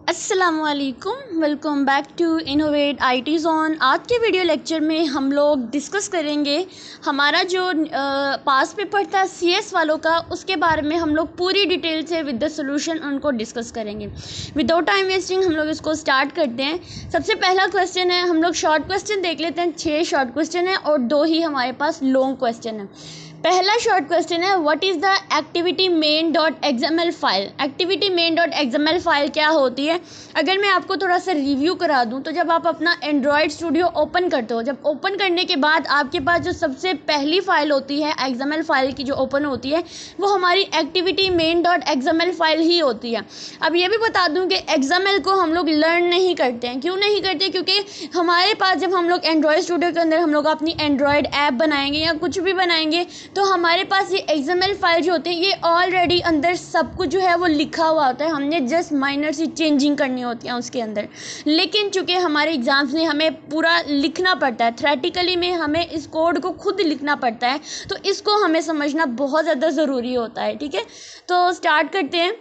अस्सलामुअलैकुम, welcome back to innovate IT zone. आज के वीडियो लेक्चर में हम लोग डिस्कस करेंगे हमारा जो पास पेपर था सीएस वालों का, उसके बारे में हम लोग पूरी डिटेल से विद द सॉल्यूशन उनको डिस्कस करेंगे। विदाउट टाइम वेस्टिंग हम लोग इसको स्टार्ट करते हैं। सबसे पहला क्वेश्चन है, हम लोग शॉर्ट क्वेश्चन देख लेते हैं। 6 शॉर्ट क्वेश्चन है और 2 ही हमारे पास लॉन्ग क्वेश्चन है। पहला शॉर्ट क्वेश्चन है, what is the activity main dot XML file. Activity main dot XML file क्या होती है? अगर मैं आपको थोड़ा सा रिव्यू करा दूं तो जब आप अपना एंड्रॉयड स्टूडियो ओपन करते हो, जब ओपन करने के बाद आपके पास जो सबसे पहली फाइल होती है एक्सएमएल फाइल की जो ओपन होती है वो हमारी activity main dot XML file ही होती है। अब ये भी बता दूं कि एक्सएमएल को हम लोग लर्न नहीं करते हैं। क्यों नहीं करते? क्योंकि हमारे पास जब हम लोग एंड्रॉयड स्टूडियो के अंदर हम लोग अपनी एंड्रॉयड ऐप बनाएंगे या कुछ भी बनाएंगे तो हमारे पास ये एक्सएमएल फाइल जो होते हैं ये ऑलरेडी अंदर सब कुछ जो है वो लिखा हुआ होता है। हमने जस्ट माइनर सी चेंजिंग करनी होती है उसके अंदर। लेकिन चूंकि हमारे एग्जाम्स में हमें पूरा लिखना पड़ता है, थ्योरेटिकली में हमें इस कोड को खुद लिखना पड़ता है, तो इसको हमें समझना बहुत ज़्यादा ज़रूरी होता है। ठीक है, तो स्टार्ट करते हैं।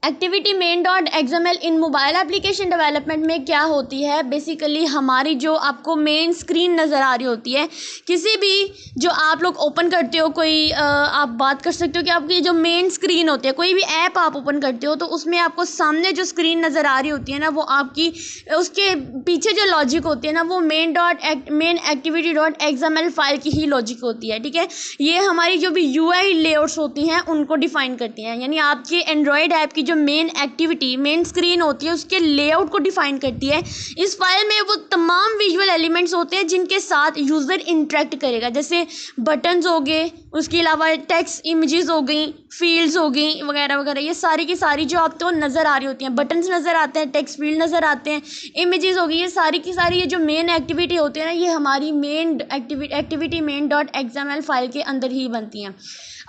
एक्टिविटी मेन डॉट एक्सएमएल इन मोबाइल एप्लीकेशन डेवलपमेंट में क्या होती है? बेसिकली हमारी जो आपको मेन स्क्रीन नज़र आ रही होती है, किसी भी जो आप लोग ओपन करते हो, कोई आप बात कर सकते हो कि आपकी जो मेन स्क्रीन होती है, कोई भी ऐप आप ओपन करते हो तो उसमें आपको सामने जो स्क्रीन नज़र आ रही होती है ना, वो आपकी उसके पीछे जो लॉजिक होती है ना वो main activity dot XML file की ही लॉजिक होती है। ठीक है, ये हमारी जो भी यूआई लेआउट्स होती हैं उनको डिफाइन करती हैं। यानी आपके एंड्रॉयड ऐप की जो मेन एक्टिविटी मेन स्क्रीन होती है उसके लेआउट को डिफाइन करती है। इस फाइल में वो तमाम विजुअल एलिमेंट्स होते हैं जिनके साथ यूज़र इंटरेक्ट करेगा, जैसे बटन्स हो गए, उसके अलावा टेक्स्ट इमेजेस हो गई, फील्ड्स हो गई वगैरह वगैरह। ये सारी की सारी जो आपको नज़र आ रही होती हैं, बटन्स नज़र आते हैं, टेक्स्ट फील्ड नज़र आते हैं, इमेजेस हो गई, ये सारी की सारी ये जो मेन एक्टिविटी होती है ना ये हमारी main activity main dot XML file के अंदर ही बनती हैं।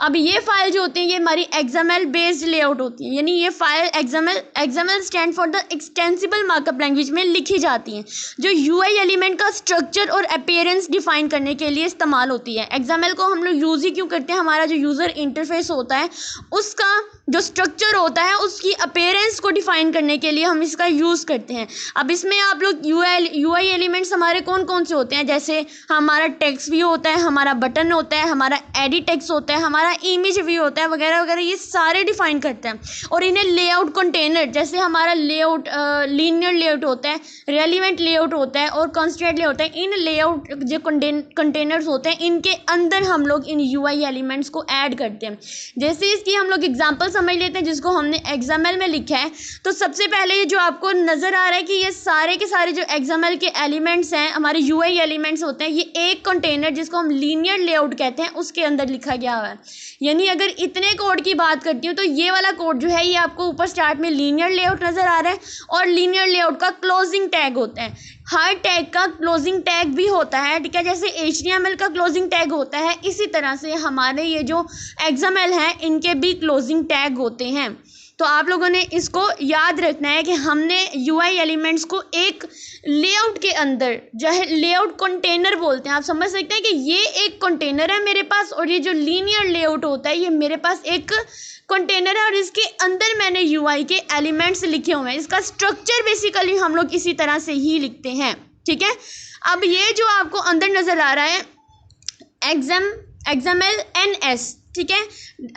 अब ये फाइल जो होती है ये हमारी एक्सएमएल बेस्ड लेआउट होती है। यानी ये file XML stand for the extensible markup language में लिखी जाती हैं, जो यूआई एलिमेंट का स्ट्रक्चर और अपीयरेंस डिफाइन करने के लिए इस्तेमाल होती है। एक्सएमएल को हम लोग यूज़ ही क्यों करते हैं? हमारा जो यूज़र इंटरफेस होता है उसका जो स्ट्रक्चर होता है उसकी अपीयरेंस को डिफाइन करने के लिए हम इसका यूज़ करते हैं। अब इसमें आप लोग यूआई एलिमेंट्स हमारे कौन कौन से होते हैं? जैसे हमारा टेक्स्ट व्यू होता है, हमारा बटन होता है, हमारा एडिट टेक्स्ट होता है, हमारा इमेज व्यू होता है वगैरह वगैरह, ये सारे डिफाइन करते हैं। और इन्हें लेआउट कंटेनर, जैसे हमारा लेआउट लीनियर लेआउट होता है, रेलिवेंट लेआउट होता है और कॉन्स्टेंट लेआउट होता है। इन लेआउट जो कंटेनर्स होते हैं इनके अंदर हम लोग इन यूआई एलिमेंट्स को ऐड करते हैं। जैसे इसकी हम लोग एग्जांपल समझ लेते हैं जिसको हमने एक्सएमएल में लिखा है। तो सबसे पहले ये जो आपको नज़र आ रहा है कि ये सारे के सारे जो एक्सएमएल के एलिमेंट्स हैं, हमारे यूआई एलिमेंट्स होते हैं, ये एक कंटेनर जिसको हम लीनियर लेआउट कहते हैं उसके अंदर लिखा गया हुआ है। यानी अगर इतने कोड की बात करती हूँ तो ये वाला कोड जो है ये आपको ऊपर स्टार्ट में लीनियर लेआउट नज़र आ रहा है और लीनियर लेआउट का क्लोजिंग टैग होता है। हर टैग का क्लोजिंग टैग भी होता है। ठीक है, जैसे HTML का क्लोजिंग टैग होता है इसी तरह से हमारे ये जो एक्सएमएल है इनके भी क्लोजिंग टैग होते हैं। तो आप लोगों ने इसको याद रखना है कि हमने यूआई एलिमेंट्स को एक लेआउट के अंदर, जो है लेआउट कंटेनर बोलते हैं, आप समझ सकते हैं कि ये एक कंटेनर है मेरे पास और ये जो लीनियर लेआउट होता है ये मेरे पास एक कंटेनर है और इसके अंदर मैंने यूआई के एलिमेंट्स लिखे हुए हैं। इसका स्ट्रक्चर बेसिकली हम लोग इसी तरह से ही लिखते हैं। ठीक है, अब ये जो आपको अंदर नज़र आ रहा है एक्सएमएल NS, ठीक है,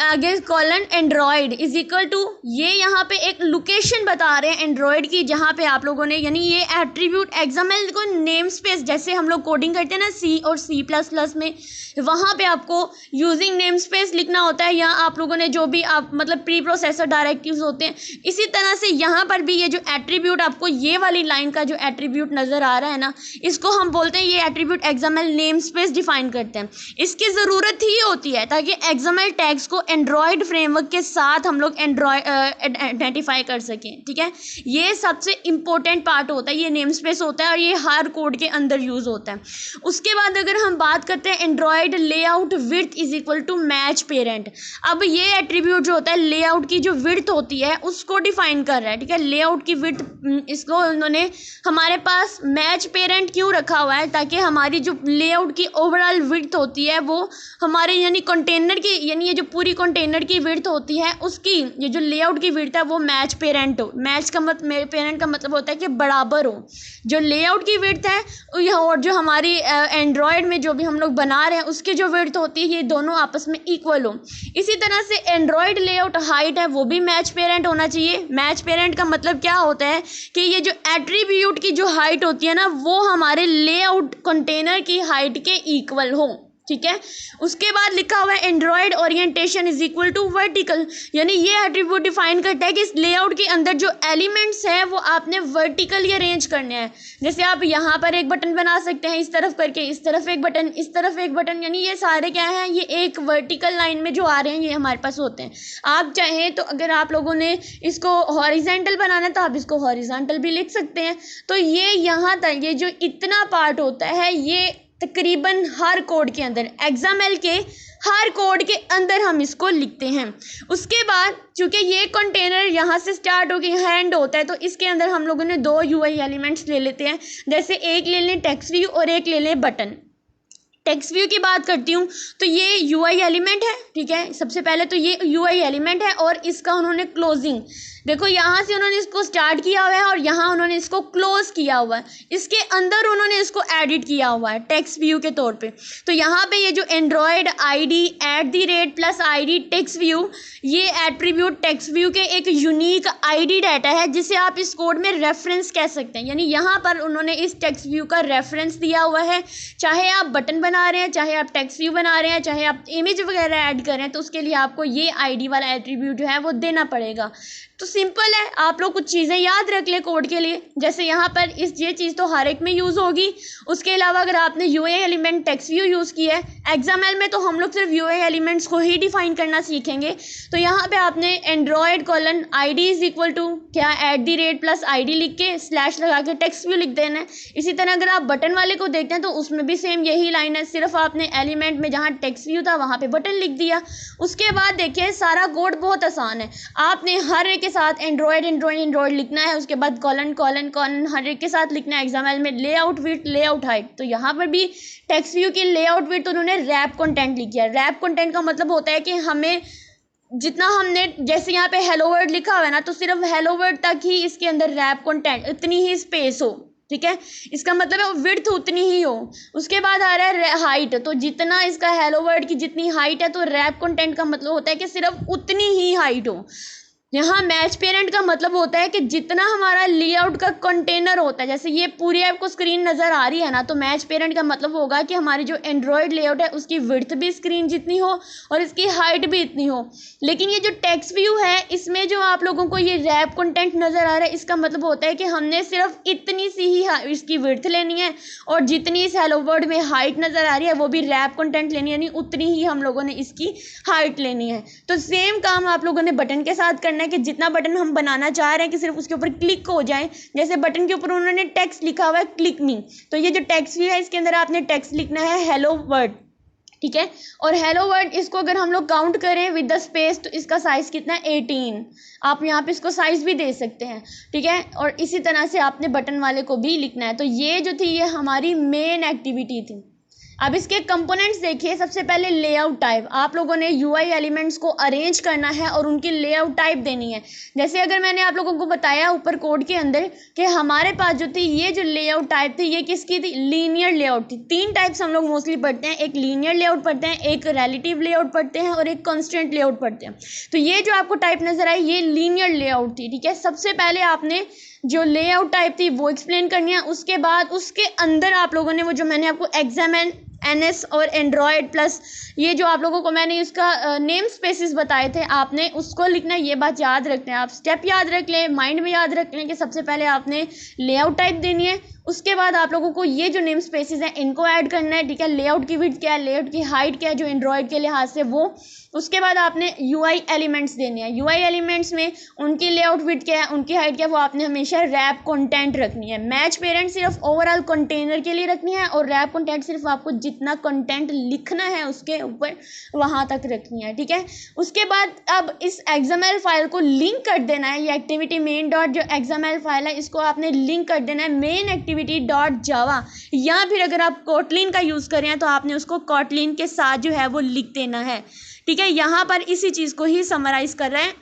आगे colon android is equal to, ये यहाँ पे एक लोकेशन बता रहे हैं एंड्रॉयड की जहाँ पे आप लोगों ने, यानी ये एट्रीब्यूट एक्सएमएल को नेम स्पेस, जैसे हम लोग कोडिंग करते हैं ना C और C++ में, वहाँ पे आपको यूजिंग नेम स्पेस लिखना होता है, या आप लोगों ने जो भी आप मतलब प्री प्रोसेसर डायरेक्टिव्स होते हैं, इसी तरह से यहाँ पर भी ये जो एट्रीब्यूट आपको ये वाली लाइन का जो एट्रीब्यूट नज़र आ रहा है ना, इसको हम बोलते हैं ये attribute XML name space define करते हैं। इसकी ज़रूरत ही होती है ताकि एक्सएमएल टैग्स को एंड्रॉयड फ्रेमवर्क के साथ हम लोग आइडेंटिफाई कर सकें। ठीक है, ये सबसे इंपॉर्टेंट पार्ट होता है, ये नेम स्पेस होता है और ये हर कोड के अंदर यूज़ होता है। उसके बाद अगर हम बात करते हैं android layout width is equal to match parent. अब ये एट्रीब्यूट जो होता है लेआउट की जो विड्थ होती है उसको डिफाइन कर रहा है। ठीक है, लेआउट की विड्थ, इसको उन्होंने हमारे पास मैच पेरेंट क्यों रखा हुआ है? ताकि हमारी जो लेआउट की ओवरऑल विड्थ होती है वो हमारे यानी कंटेनर की यानी ये जो पूरी कंटेनर की विड्थ होती है उसकी ये जो लेआउट की विड्थ है वो मैच पेरेंट हो। मैच का पेरेंट का मतलब होता है कि बराबर हो। जो लेआउट की विड्थ है और जो हमारी एंड्रॉयड में जो भी हम लोग बना रहे हैं उसकी जो विड्थ होती है ये दोनों आपस में इक्वल हो। इसी तरह से एंड्रॉयड लेआउट हाइट है वो भी मैच पेरेंट होना चाहिए। मैच पेरेंट का मतलब क्या होता है कि ये जो एट्रीब्यूट की जो हाइट होती है ना वो हमारे लेआउट कंटेनर की हाइट के इक्वल हो। ठीक है, उसके बाद लिखा हुआ है android orientation is equal to vertical, यानी ये एट्रीब्यूट डिफाइन करता है कि इस लेआउट के अंदर जो एलिमेंट्स हैं वो आपने वर्टिकली अरेंज करने हैं। जैसे आप यहाँ पर एक बटन बना सकते हैं इस तरफ करके, इस तरफ एक बटन, इस तरफ एक बटन, यानी ये सारे क्या हैं, ये एक वर्टिकल लाइन में जो आ रहे हैं ये हमारे पास होते हैं। आप चाहें तो अगर आप लोगों ने इसको हॉरिजेंटल बनाना है तो आप इसको हॉरिजेंटल भी लिख सकते हैं। तो ये यहाँ तक ये जो इतना पार्ट होता है ये तकरीबन हर कोड के अंदर, XML के हर कोड के अंदर हम इसको लिखते हैं। उसके बाद चूंकि ये कंटेनर यहाँ से स्टार्ट होकर यहाँ एंड होता है तो इसके अंदर हम लोगों ने 2 UI एलिमेंट्स ले लेते हैं। जैसे एक ले लें टेक्स्ट व्यू और एक ले लें बटन। टेक्स्ट व्यू की बात करती हूँ तो ये UI एलिमेंट है। ठीक है, सबसे पहले तो ये UI एलिमेंट है और इसका उन्होंने क्लोजिंग, देखो यहाँ से उन्होंने इसको स्टार्ट किया हुआ है और यहाँ उन्होंने इसको क्लोज किया हुआ है, इसके अंदर उन्होंने इसको एडिट किया हुआ है टेक्स्ट व्यू के तौर पे। तो यहाँ पे ये जो Android ID @ID text view, ये एट्रीब्यूट टेक्स्ट व्यू के एक यूनिक ID डाटा है जिसे आप इस कोड में रेफरेंस कह सकते हैं। यानी यहाँ पर उन्होंने इस टेक्स्ट व्यू का रेफरेंस दिया हुआ है। चाहे आप बटन बना रहे हैं, चाहे आप टेक्स्ट व्यू बना रहे हैं, चाहे आप इमेज वगैरह ऐड कर रहे हैं तो उसके लिए आपको ये ID वाला एट्रीब्यूट जो है वो देना पड़ेगा। तो सिंपल है, आप लोग कुछ चीज़ें याद रख ले कोड के लिए। जैसे यहाँ पर ये चीज़ तो हर एक में यूज़ होगी। उसके अलावा अगर आपने UI element text view use किया है, XML में तो हम लोग सिर्फ UI एलिमेंट्स को ही डिफाइन करना सीखेंगे। तो यहाँ पे आपने android colon ID is equal to क्या @ID लिख के स्लैश लगा के टेक्स्ट व्यू लिख देना है। इसी तरह अगर आप बटन वाले को देखते हैं तो उसमें भी सेम यही लाइन है, सिर्फ आपने एलिमेंट में जहाँ टेक्स्ट व्यू था वहाँ पे बटन लिख दिया। उसके बाद देखिए सारा कोड बहुत आसान है। आपने हर एक के साथ एंड्रॉयड लिखना है, उसके बाद कॉलन हर एक के साथ लिखना है XML में लेआउट विड्थ लेआउट हाइट। तो यहाँ पर भी टेक्स्ट व्यू की लेआउट विड्थ तो उन्होंने रैप कंटेंट लिखी है। रैप कंटेंट का मतलब होता है कि हमें जितना हमने, जैसे यहाँ पे हेलो वर्ड लिखा हुआ है ना, तो सिर्फ हेलो वर्ड तक ही इसके अंदर रैप कंटेंट, इतनी ही स्पेस हो। ठीक है, इसका मतलब है विड्थ उतनी ही हो। उसके बाद आ रहा है हाइट, तो जितना इसका हेलो वर्ड की जितनी हाइट है तो रैप कंटेंट का मतलब होता है कि सिर्फ उतनी ही हाइट हो। यहाँ मैच पेरेंट का मतलब होता है कि जितना हमारा लेआउट का कंटेनर होता है, जैसे ये पूरी आपको स्क्रीन नज़र आ रही है ना, तो मैच पेरेंट का मतलब होगा कि हमारी जो एंड्रॉयड लेआउट है उसकी विड्थ भी स्क्रीन जितनी हो और इसकी हाइट भी इतनी हो। लेकिन ये जो टेक्स्ट व्यू है इसमें जो आप लोगों को ये रैप कंटेंट नज़र आ रहा है, इसका मतलब होता है कि हमने सिर्फ इतनी सी ही इसकी विड्थ लेनी है और जितनी इस हेलो वर्ड में हाइट नज़र आ रही है वो भी रैप कंटेंट लेनी है, यानी उतनी ही हम लोगों ने इसकी हाइट लेनी है। तो सेम काम आप लोगों ने बटन के साथ करना है कि जितना बटन हम बनाना चाह रहे हैं कि सिर्फ उसके ऊपर क्लिक हो जाए। जैसे बटन के ऊपर उन्होंने टेक्स्ट लिखा हुआ है क्लिक मी, तो ये जो टेक्स्ट व्यू है इसके अंदर आपने टेक्स्ट लिखना है हेलो वर्ड। ठीक है, और हेलो वर्ड इसको अगर हम लोग काउंट करें विद द स्पेस तो इसका साइज कितना है 18। आप यहाँ पे इसको साइज भी दे सकते हैं। ठीक है, और इसी तरह से आपने बटन वाले को भी लिखना है। तो ये जो थी ये हमारी मेन एक्टिविटी थी। अब इसके कंपोनेंट्स देखिए। सबसे पहले लेआउट टाइप, आप लोगों ने UI एलिमेंट्स को अरेंज करना है और उनकी लेआउट टाइप देनी है। जैसे अगर मैंने आप लोगों को बताया ऊपर कोड के अंदर कि हमारे पास जो थी ये जो लेआउट टाइप थी ये किसकी थी, लीनियर लेआउट थी। 3 टाइप्स हम लोग मोस्टली पढ़ते हैं, एक लीनियर लेआउट पढ़ते हैं, एक रिलेटिव लेआउट पढ़ते हैं और एक कॉन्स्टेंट लेआउट पढ़ते हैं। तो ये जो आपको टाइप नजर आई ये लीनियर लेआउट थी। ठीक है, सबसे पहले आपने जो लेआउट टाइप थी वो एक्सप्लेन करनी है। उसके बाद उसके अंदर आप लोगों ने वो जो मैंने आपको XML NS और एंड्रॉयड प्लस ये जो आप लोगों को मैंने इसका नेम स्पेसिस बताए थे आपने उसको लिखना है। ये बात याद रखते हैं, आप स्टेप याद रख लें, माइंड में याद रख लें कि सबसे पहले आपने लेआउट टाइप देनी है। उसके बाद आप लोगों को ये जो नेम स्पेसिस हैं इनको ऐड करना है। ठीक है, लेआउट की विड्थ क्या है, लेआउट की हाइट क्या है जो एंड्रॉयड के लिहाज से वो। उसके बाद आपने UI एलिमेंट्स देने हैं। UI एलिमेंट्स में उनकी लेआउट विड्थ क्या है, उनकी हाइट क्या है, वो आपने हमेशा रैप कंटेंट रखनी है। मैच पेरेंट सिर्फ ओवरऑल कंटेनर के लिए रखनी है और रैप कंटेंट सिर्फ आपको जितना कंटेंट लिखना है उसके ऊपर वहाँ तक रखनी है। ठीक है, उसके बाद अब इस XML फाइल को लिंक कर देना है। ये एक्टिविटी मेन डॉट जो XML फाइल है इसको आपने लिंक कर देना है मेन एक्टिविटी डॉट जावा, या फिर अगर आप कोटलिन का यूज़ करें तो आपने उसको कोटलिन के साथ जो है वो लिख देना है। ठीक है, यहाँ पर इसी चीज़ को ही समराइज कर रहे हैं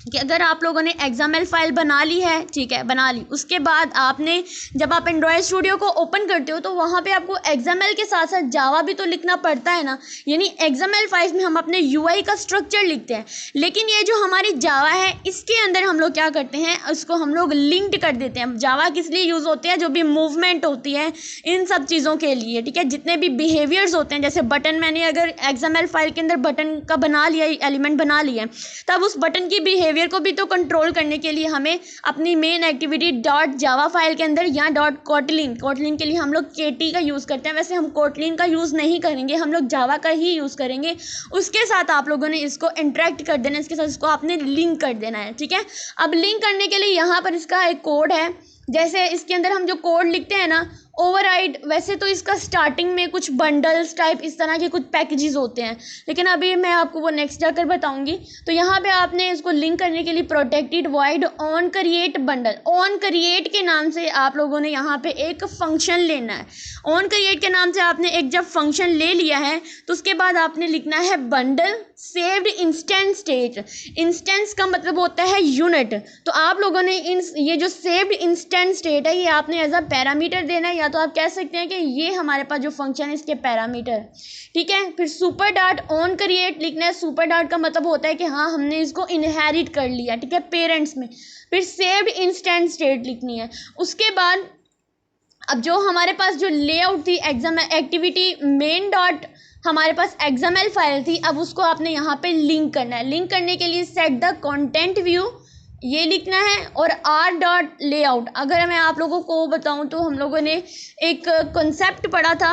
कि अगर आप लोगों ने XML फाइल बना ली है, ठीक है, बना ली, उसके बाद आपने जब आप एंड्रॉयड स्टूडियो को ओपन करते हो तो वहाँ पे आपको XML के साथ साथ जावा भी तो लिखना पड़ता है ना। यानी XML फाइल्स में हम अपने UI का स्ट्रक्चर लिखते हैं, लेकिन ये जो हमारी जावा है इसके अंदर हम लोग क्या करते हैं, उसको हम लोग लिंक्ड कर देते हैं। जावा किस लिए यूज़ होती है, जो भी मूवमेंट होती है इन सब चीज़ों के लिए, ठीक है, जितने भी बिहेवियर्स होते हैं, जैसे बटन, मैंने अगर XML फाइल के अंदर बटन का बना लिया, एलिमेंट बना लिया, तब उस बटन की बिहेवियर को भी तो कंट्रोल करने के लिए हमें अपनी main activity dot Java file के अंदर या डॉट कोटलिन के लिए हम लोग KT का यूज़ करते हैं। वैसे हम कोटलिन का यूज़ नहीं करेंगे, हम लोग जावा का ही यूज़ करेंगे। उसके साथ आप लोगों ने इसको इंटरेक्ट कर देना, इसके साथ इसको आपने लिंक कर देना है, ठीक है। अब लिंक करने के लिए यहाँ पर इसका एक कोड है, जैसे इसके अंदर हम जो कोड लिखते हैं ना, ओवरराइड, वैसे तो इसका स्टार्टिंग में कुछ बंडल्स टाइप इस तरह के कुछ पैकेजेस होते हैं, लेकिन अभी मैं आपको वो नेक्स्ट जाकर बताऊंगी। तो यहाँ पे आपने इसको लिंक करने के लिए protected void on create bundle, on create के नाम से आप लोगों ने यहाँ पे एक फंक्शन लेना है। ऑन क्रिएट के नाम से आपने एक जब फंक्शन ले लिया है तो उसके बाद आपने लिखना है bundle saved instance state. Instance का मतलब होता है यूनिट, तो आप लोगों ने ये जो सेव्ड इंस्टेंस स्टेट है ये आपने एज अ पैरामीटर देना है, या तो आप कह सकते हैं कि ये हमारे पास जो फंक्शन है इसके पैरामीटर, ठीक है। फिर सुपर डॉट ऑन क्रिएट लिखना है। सुपर डॉट का मतलब होता है कि हाँ हमने इसको इनहेरिट कर लिया, ठीक है, पेरेंट्स में। फिर सेव्ड इंस्टेंस स्टेट लिखनी है। उसके बाद अब जो हमारे पास जो लेआउट थी एक्टिविटी मेन डॉट हमारे पास XML फाइल थी, अब उसको आपने यहाँ पे लिंक करना है। लिंक करने के लिए सेट द कंटेंट व्यू ये लिखना है और r डॉट लेआउट। अगर मैं आप लोगों को बताऊं तो हम लोगों ने एक कॉन्सेप्ट पढ़ा था,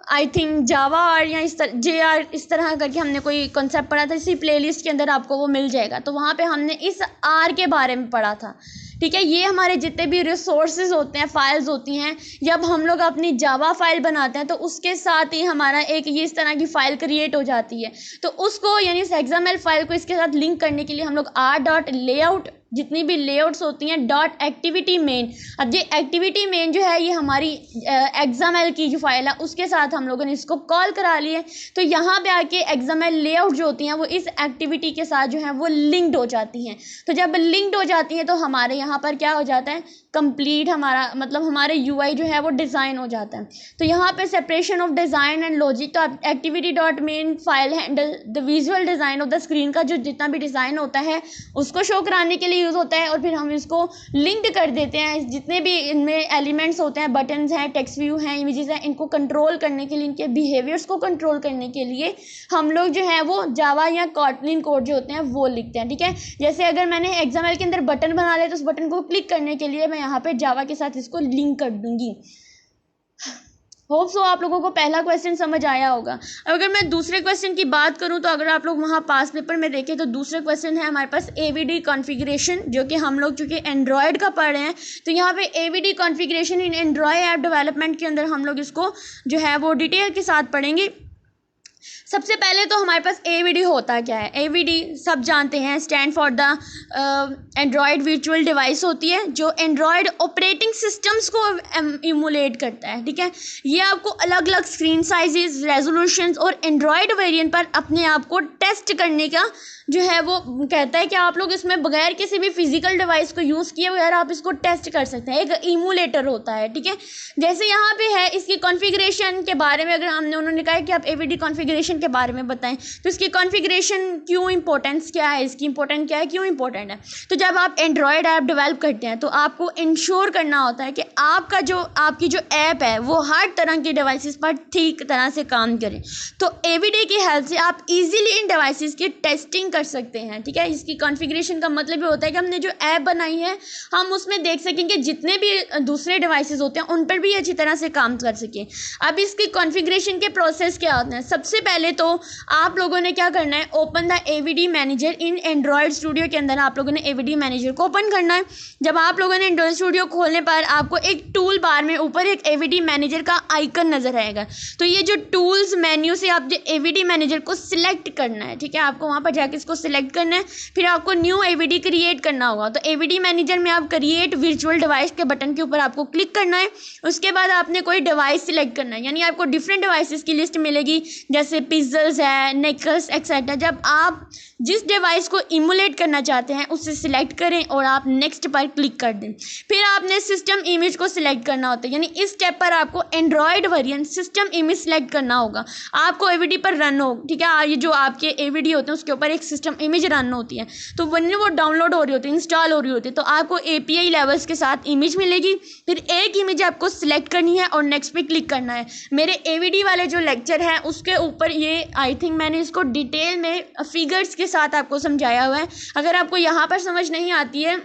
आई थिंक जावा आर या इस तरह JR इस तरह करके हमने कोई कॉन्सेप्ट पढ़ा था, इसी प्लेलिस्ट के अंदर आपको वो मिल जाएगा। तो वहाँ पे हमने इस R के बारे में पढ़ा था, ठीक है। ये हमारे जितने भी रिसोर्सेज होते हैं, फाइल्स होती हैं, जब हम लोग अपनी जावा फाइल बनाते हैं तो उसके साथ ही हमारा एक ये इस तरह की फाइल क्रिएट हो जाती है। तो उसको यानी इस XML फाइल को इसके साथ लिंक करने के लिए हम लोग r डॉट लेआउट, जितनी भी लेआउट्स होती हैं, डॉट एक्टिविटी मेन। अब ये एक्टिविटी मेन जो है ये हमारी XML की जो फाइल है उसके साथ हम लोगों ने इसको कॉल करा लिए। तो यहाँ पे आके XML लेआउट जो होती हैं वो इस एक्टिविटी के साथ जो है वो लिंक्ड हो जाती हैं। तो जब लिंक्ड हो जाती हैं तो हमारे यहाँ पर क्या हो जाता है, कंप्लीट हमारा मतलब हमारे UI जो है वो डिज़ाइन हो जाता है। तो यहाँ पे separation of design and logic, तो activity dot main file handle the visual design of the screen का जो जितना भी डिज़ाइन होता है उसको शो कराने के लिए यूज़ होता है। और फिर हम इसको लिंक्ड कर देते हैं, जितने भी इनमें एलिमेंट्स होते हैं, बटन्स हैं, टेक्स्ट व्यू हैं, इमेजेस हैं, इनको कंट्रोल करने के लिए, इनके बिहेवियर्स को कंट्रोल करने के लिए हम लोग जो है वो जावा या कोटलिन कोड जो होते हैं वो लिखते हैं, ठीक है। जैसे अगर मैंने XML के अंदर बटन बना लिया तो उस बटन को क्लिक करने के लिए मैं यहाँ पे जावा के साथ इसको लिंक कर दूंगी। होप सो आप लोगों को पहला क्वेश्चन समझ आया होगा। अगर मैं दूसरे क्वेश्चन की बात करूं तो अगर आप लोग वहां पास पेपर में देखें तो दूसरा क्वेश्चन है हमारे पास AVD कॉन्फ़िगरेशन, जो कि हम लोग चूँकि एंड्रॉयड का पढ़ रहे हैं तो यहाँ पे AVD कॉन्फ़िगरेशन इन एंड्रॉयड ऐप डेवलपमेंट के अंदर हम लोग इसको जो है वो डिटेल के साथ पढ़ेंगे। सबसे पहले तो हमारे पास AVD होता क्या है। AVD सब जानते हैं, stand for the Android virtual device होती है जो एंड्रॉयड ऑपरेटिंग सिस्टम्स को इमुलेट करता है, ठीक है। ये आपको अलग अलग स्क्रीन साइजेस, रेजोल्यूशंस और एंड्रॉयड वेरिएंट पर अपने आप को टेस्ट करने का जो है वो कहता है कि आप लोग इसमें बगैर किसी भी फिजिकल डिवाइस को यूज़ किए बगैर आप इसको टेस्ट कर सकते हैं। एक इमुलेटर होता है, ठीक है। जैसे यहाँ पे है इसकी कॉन्फ़िगरेशन के बारे में अगर उन्होंने कहा है कि आप AVD कॉन्फ़िगरेशन के बारे में बताएं तो इसकी कॉन्फ़िगरेशन क्यों इंपॉर्टेंस क्या है, इसकी इंपॉर्टेंट क्या है, क्यों इंपॉर्टेंट है। तो जब आप एंड्रॉयड ऐप डेवलप करते हैं तो आपको इंश्योर करना होता है कि आपकी जो ऐप है वो हर तरह की डिवाइसेस पर ठीक तरह से काम करे। तो AVD की हेल्प से आप ईजिली इन डिवाइसेस की टेस्टिंग कर सकते हैं, ठीक है। इसकी कॉन्फ़िगरेशन का मतलब ये होता है कि हमने जो ऐप बनाई है हम उसमें देख सकेंगे जितने भी दूसरे डिवाइसेस होते हैं उन पर भी अच्छी तरह से काम कर सकें। अब इसकी कॉन्फ़िगरेशन के प्रोसेस क्या होते हैं। सबसे पहले तो आप लोगों ने क्या करना है, open the AVD manager in Android studio के अंदर आप लोगों ने AVD मैनेजर को ओपन करना है। जब आप लोगों ने एंड्रॉयड स्टूडियो खोलने पर आपको एक टूल बार में ऊपर एक AVD मैनेजर का आइकन नजर आएगा। तो ये जो टूल्स मेन्यू से आप जो AVD मैनेजर को सिलेक्ट करना है, ठीक है, आपको वहाँ पर जाके डिवाइसेस को सिलेक्ट करना है, फिर आपको न्यू AVD क्रिएट करना होगा। तो AVD मैनेजर में आप क्रिएट वर्चुअल डिवाइस के बटन के ऊपर आपको क्लिक करना है। उसके बाद आपने कोई डिवाइस सिलेक्ट करना है, यानी आपको डिफरेंट डिवाइसेस की लिस्ट मिलेगी जैसे पिक्सेल्स है, नेकल्स एक्सेट्रा। जब आप जिस डिवाइस को इमुलेट करना चाहते हैं उसे सिलेक्ट करें और आप नेक्स्ट पर क्लिक कर दें। फिर आपने सिस्टम इमेज को सिलेक्ट करना होता है, यानी इस स्टेप पर आपको Android variant system image select करना होगा। आपको AVD पर रन हो, ठीक है, ये जो आपके AVD होते हैं उसके ऊपर एक सिस्टम इमेज रन होती है, तो वो डाउनलोड हो रही होती है, इंस्टॉल हो रही होती है, तो आपको API लेवल्स के साथ इमेज मिलेगी। फिर एक इमेज आपको सिलेक्ट करनी है और नेक्स्ट पे क्लिक करना है। मेरे AVD वाले जो लेक्चर है उसके ऊपर ये आई थिंक मैंने इसको डिटेल में फिगर्स के साथ आपको समझाया हुआ है। अगर आपको यहाँ पर समझ नहीं आती है,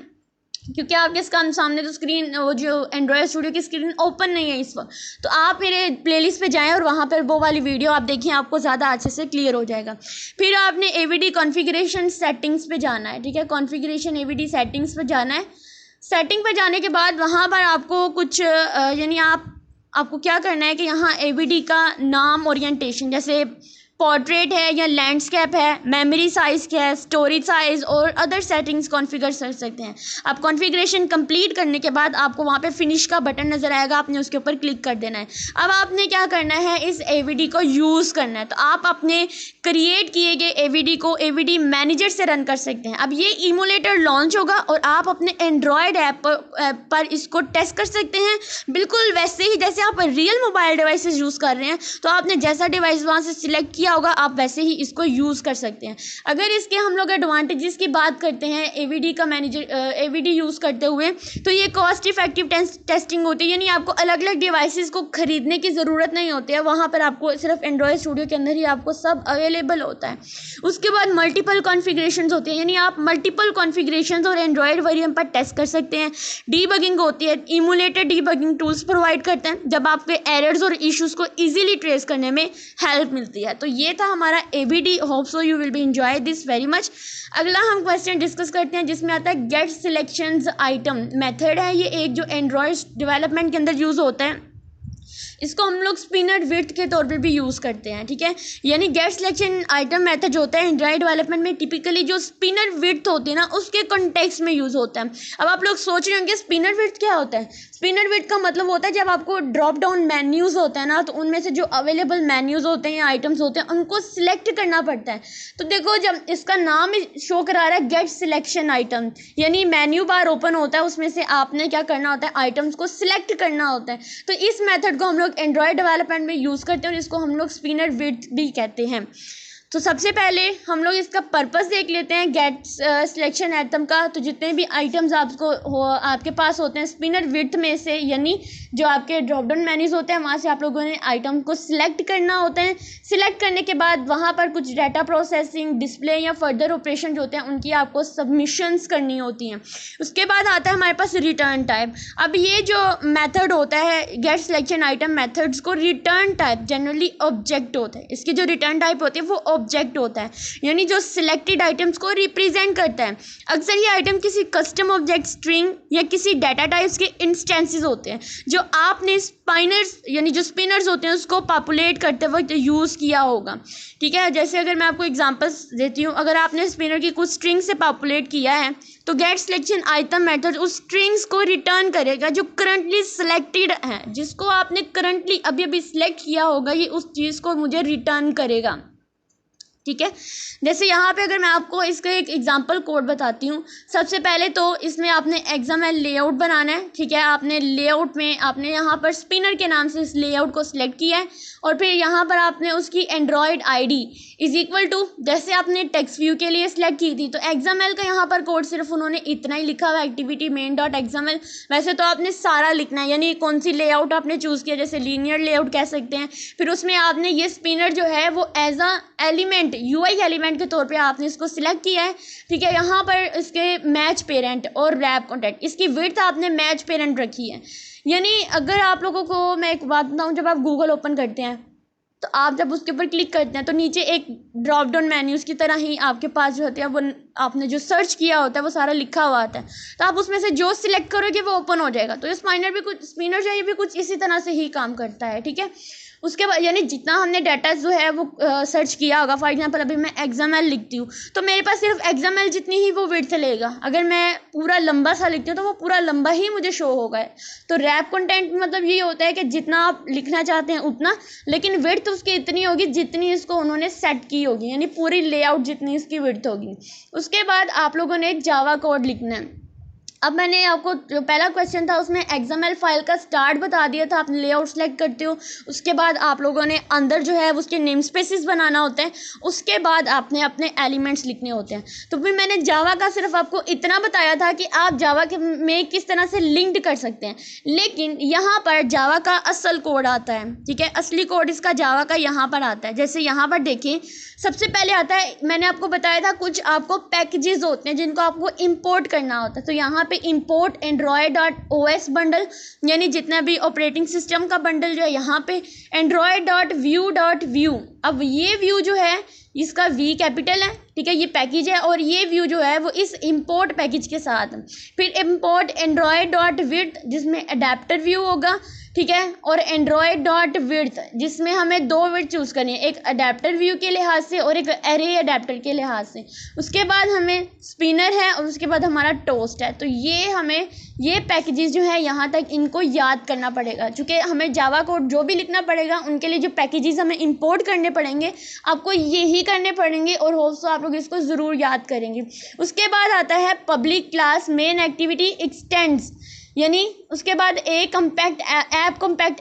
क्योंकि आपके सामने तो स्क्रीन, वो जो एंड्रॉयड स्टूडियो की स्क्रीन ओपन नहीं है इस वक्त, तो आप मेरे प्लेलिस्ट पे जाएं और वहाँ पर वो वाली वीडियो आप देखिए, आपको ज़्यादा अच्छे से क्लियर हो जाएगा। फिर आपने AVD कॉन्फ़िगरेशन सेटिंग्स पे जाना है, ठीक है, कॉन्फ़िगरेशन AVD सेटिंग्स पे जाना है। सेटिंग पे जाने के बाद वहाँ पर आपको कुछ यानी आपको क्या करना है कि यहाँ AVD का नाम, ओरिएंटेशन, जैसे पोर्ट्रेट है या लैंडस्केप है, मेमोरी साइज़ क्या है, स्टोरेज साइज़ और अदर सेटिंग्स कॉन्फ़िगर कर सकते हैं। आप कॉन्फ़िगरेशन कंप्लीट करने के बाद आपको वहाँ पे फिनिश का बटन नज़र आएगा, आपने उसके ऊपर क्लिक कर देना है। अब आपने क्या करना है, इस AVD को यूज़ करना है। तो आप अपने क्रिएट किए गए AVD को AVD मैनेजर से रन कर सकते हैं। अब ये इमुलेटर लॉन्च होगा और आप अपने एंड्रॉयड ऐप पर इसको टेस्ट कर सकते हैं, बिल्कुल वैसे ही जैसे आप रियल मोबाइल डिवाइसेस यूज़ कर रहे हैं। तो आपने जैसा डिवाइस वहाँ से सिलेक्ट किया होगा आप वैसे ही इसको यूज़ कर सकते हैं। अगर इसके हम लोग एडवांटेजेस की बात करते हैं AVD का AVD यूज़ करते हुए, तो ये कॉस्ट इफेक्टिव टेस्टिंग होती है, यानी आपको अलग अलग डिवाइसेस को खरीदने की ज़रूरत नहीं होती है। वहाँ पर आपको सिर्फ एंड्रॉयड स्टूडियो के अंदर ही आपको सब अवेलेबल होता है। उसके बाद मल्टीपल कॉन्फ़िगरेशंस होती हैं, यानी आप मल्टीपल कॉन्फ़िगरेशंस और एंड्रॉयड वेरिएंट पर टेस्ट कर सकते हैं। डीबगिंग होती है, इमुलेटेड डीबगिंग टूल्स प्रोवाइड करते हैं जब आपके एरर्स और इश्यूज़ को ईजिली ट्रेस करने में हेल्प मिलती है। तो ये था हमारा AVD। Hope so you will be enjoy this very much. अगला हम क्वेश्चन डिस्कस करते हैं जिसमें आता है गेट सिलेक्शंस आइटम मेथड है। ये एक जो एंड्रॉयड डेवलपमेंट के अंदर यूज़ होता है, इसको हम लोग स्पिनर विड्थ के तौर पे भी यूज़ करते हैं, ठीक है। यानी गेट सिलेक्शन आइटम मेथड जो होता है एंड्रॉयड डेवलपमेंट में टिपिकली जो स्पिनर विड्थ होती है ना उसके कॉन्टेक्स्ट में यूज़ होता है। अब आप लोग सोच रहे होंगे स्पिनर विड्थ क्या होता है। स्पिनर विड्थ का मतलब होता है जब आपको ड्रॉप डाउन मेन्यूज़ होता है ना, तो उनमें से जो अवेलेबल मेन्यूज़ होते हैं या आइटम्स होते हैं उनको सिलेक्ट करना पड़ता है। तो देखो जब इसका नाम शो करा रहा है गेट सिलेक्शन आइटम, यानी मेन्यू बार ओपन होता है, उसमें से आपने क्या करना होता है, आइटम्स को सिलेक्ट करना होता है। तो इस मेथड को हम लोग एंड्रॉयड डेवलपमेंट में यूज़ करते हैं और इसको हम लोग स्पिनर विड्थ भी कहते हैं। तो सबसे पहले हम लोग इसका पर्पस देख लेते हैं गेट सिलेक्शन आइटम का। तो जितने भी आइटम्स आपके पास होते हैं स्पिनर विड्थ में से, यानी जो आपके ड्रॉप डाउन मेन्यूज होते हैं वहाँ से आप लोगों ने आइटम को सिलेक्ट करना होता है। सिलेक्ट करने के बाद वहाँ पर कुछ डाटा प्रोसेसिंग, डिस्प्ले या फर्दर ऑपरेशन जो होते हैं उनकी आपको सबमिशंस करनी होती हैं। उसके बाद आता है हमारे पास रिटर्न टाइप। अब ये जो मेथड होता है गेट सिलेक्शन आइटम मेथड्स को रिटर्न टाइप जनरली ऑब्जेक्ट होता है। इसकी जो रिटर्न टाइप होती है वो ऑब्जेक्ट होता है, यानी जो सिलेक्टेड आइटम्स को रिप्रेजेंट करता है। अक्सर ये आइटम किसी कस्टम ऑब्जेक्ट स्ट्रिंग या किसी डाटा टाइप्स के इंस्टेंसेस होते हैं जो आपने स्पिनर्स यानी जो स्पिनर्स होते हैं उसको पॉपुलेट करते वक्त यूज़ किया होगा, ठीक है। जैसे अगर मैं आपको एग्जांपल्स देती हूँ, अगर आपने स्पिनर की कुछ स्ट्रिंग से पॉपुलेट किया है तो गेट सिलेक्शन आइटम मेथड उस स्ट्रिंग्स को रिटर्न करेगा जो करंटली सिलेक्टेड है, जिसको आपने करंटली अभी अभी सिलेक्ट किया होगा, ये उस चीज़ को मुझे रिटर्न करेगा, ठीक है। जैसे यहाँ पे अगर मैं आपको इसका एक एग्जांपल कोड बताती हूँ। सबसे पहले तो इसमें आपने XML लेआउट बनाना है, ठीक है। आपने लेआउट में आपने यहाँ पर स्पिनर के नाम से इस लेआउट को सिलेक्ट किया है और फिर यहाँ पर आपने उसकी android ID is equal to जैसे आपने टेक्स्ट व्यू के लिए सिलेक्ट की थी तो XML का यहाँ पर कोड सिर्फ उन्होंने इतना ही लिखा हुआ एक्टिविटी मेन डॉट XML। वैसे तो आपने सारा लिखना है, यानी कौन सी लेआउट आपने चूज़ किया, जैसे लीनियर लेआउट कह सकते हैं। फिर उसमें आपने ये स्पिनर जो है वो as a element UI element के तौर पे आपने इसको सिलेक्ट किया है, ठीक है। यहाँ पर इसके मैच पेरेंट और रैप कंटेंट, इसकी विड्थ आपने मैच पेरेंट रखी है। यानी अगर आप लोगों को मैं एक बात बताऊँ, जब आप गूगल ओपन करते हैं तो आप जब उसके ऊपर क्लिक करते हैं तो नीचे एक ड्रॉप डाउन मेन्यूज़ की तरह ही आपके पास जो होते हैं वो आपने जो सर्च किया होता है वो सारा लिखा हुआ आता है। तो आप उसमें से जो सिलेक्ट करोगे वो ओपन हो जाएगा। तो ये स्पिनर जो है ये भी कुछ इसी तरह से ही काम करता है, ठीक है। उसके बाद यानी जितना हमने डाटा जो है वो सर्च किया होगा, फॉर एग्जांपल अभी मैं XML लिखती हूँ तो मेरे पास सिर्फ XML जितनी ही वो विड्थ लेगा। अगर मैं पूरा लंबा सा लिखती हूँ तो वो पूरा लंबा ही मुझे शो होगा। तो रैप कंटेंट मतलब ये होता है कि जितना आप लिखना चाहते हैं उतना, लेकिन विड्थ उसकी इतनी होगी जितनी इसको उन्होंने सेट की होगी, यानी पूरी लेआउट जितनी इसकी विड्थ होगी। उसके बाद आप लोगों ने एक जावा कोड लिखना है। अब मैंने आपको जो पहला क्वेश्चन था उसमें XML फाइल का स्टार्ट बता दिया था, आप लेआउट सेलेक्ट करते हो, उसके बाद आप लोगों ने अंदर जो है उसके नेम स्पेसिस बनाना होते हैं, उसके बाद आपने अपने एलिमेंट्स लिखने होते हैं। तो फिर मैंने जावा का सिर्फ आपको इतना बताया था कि आप जावा के में किस तरह से लिंक्ड कर सकते हैं, लेकिन यहाँ पर जावा का असल कोड आता है, ठीक है, असली कोड इसका जावा का यहाँ पर आता है। जैसे यहाँ पर देखिए सबसे पहले आता है, मैंने आपको बताया था कुछ आपको पैकेजेस होते हैं जिनको आपको इंपोर्ट करना होता है। तो यहाँ पे इंपोर्ट android.os बंडल, यानी जितना भी ऑपरेटिंग सिस्टम का बंडल जो है यहाँ पे android.view. अब ये व्यू जो है इसका V कैपिटल है, ठीक है, ये पैकेज है, और ये व्यू जो है वो इस इंपोर्ट पैकेज के साथ। फिर इंपोर्ट android.width जिसमें अडेप्टर व्यू होगा, ठीक है, और android.width जिसमें हमें दो विड्थ चूज़ करनी है, एक अडेप्टर व्यू के लिहाज से और एक एरे अडेप्टर के लिहाज से। उसके बाद हमें स्पिनर है और उसके बाद हमारा टोस्ट है। तो ये हमें ये पैकेजेस जो है यहाँ तक इनको याद करना पड़ेगा, चूँकि हमें जावा कोड जो भी लिखना पड़ेगा उनके लिए जो पैकेजेस हमें इंपोर्ट करने पड़ेंगे आपको यही करने पड़ेंगे, और होप्स आप लोग इसको ज़रूर याद करेंगे। उसके बाद आता है public class main activity x tends, यानी उसके बाद ऐप कम्पैक्ट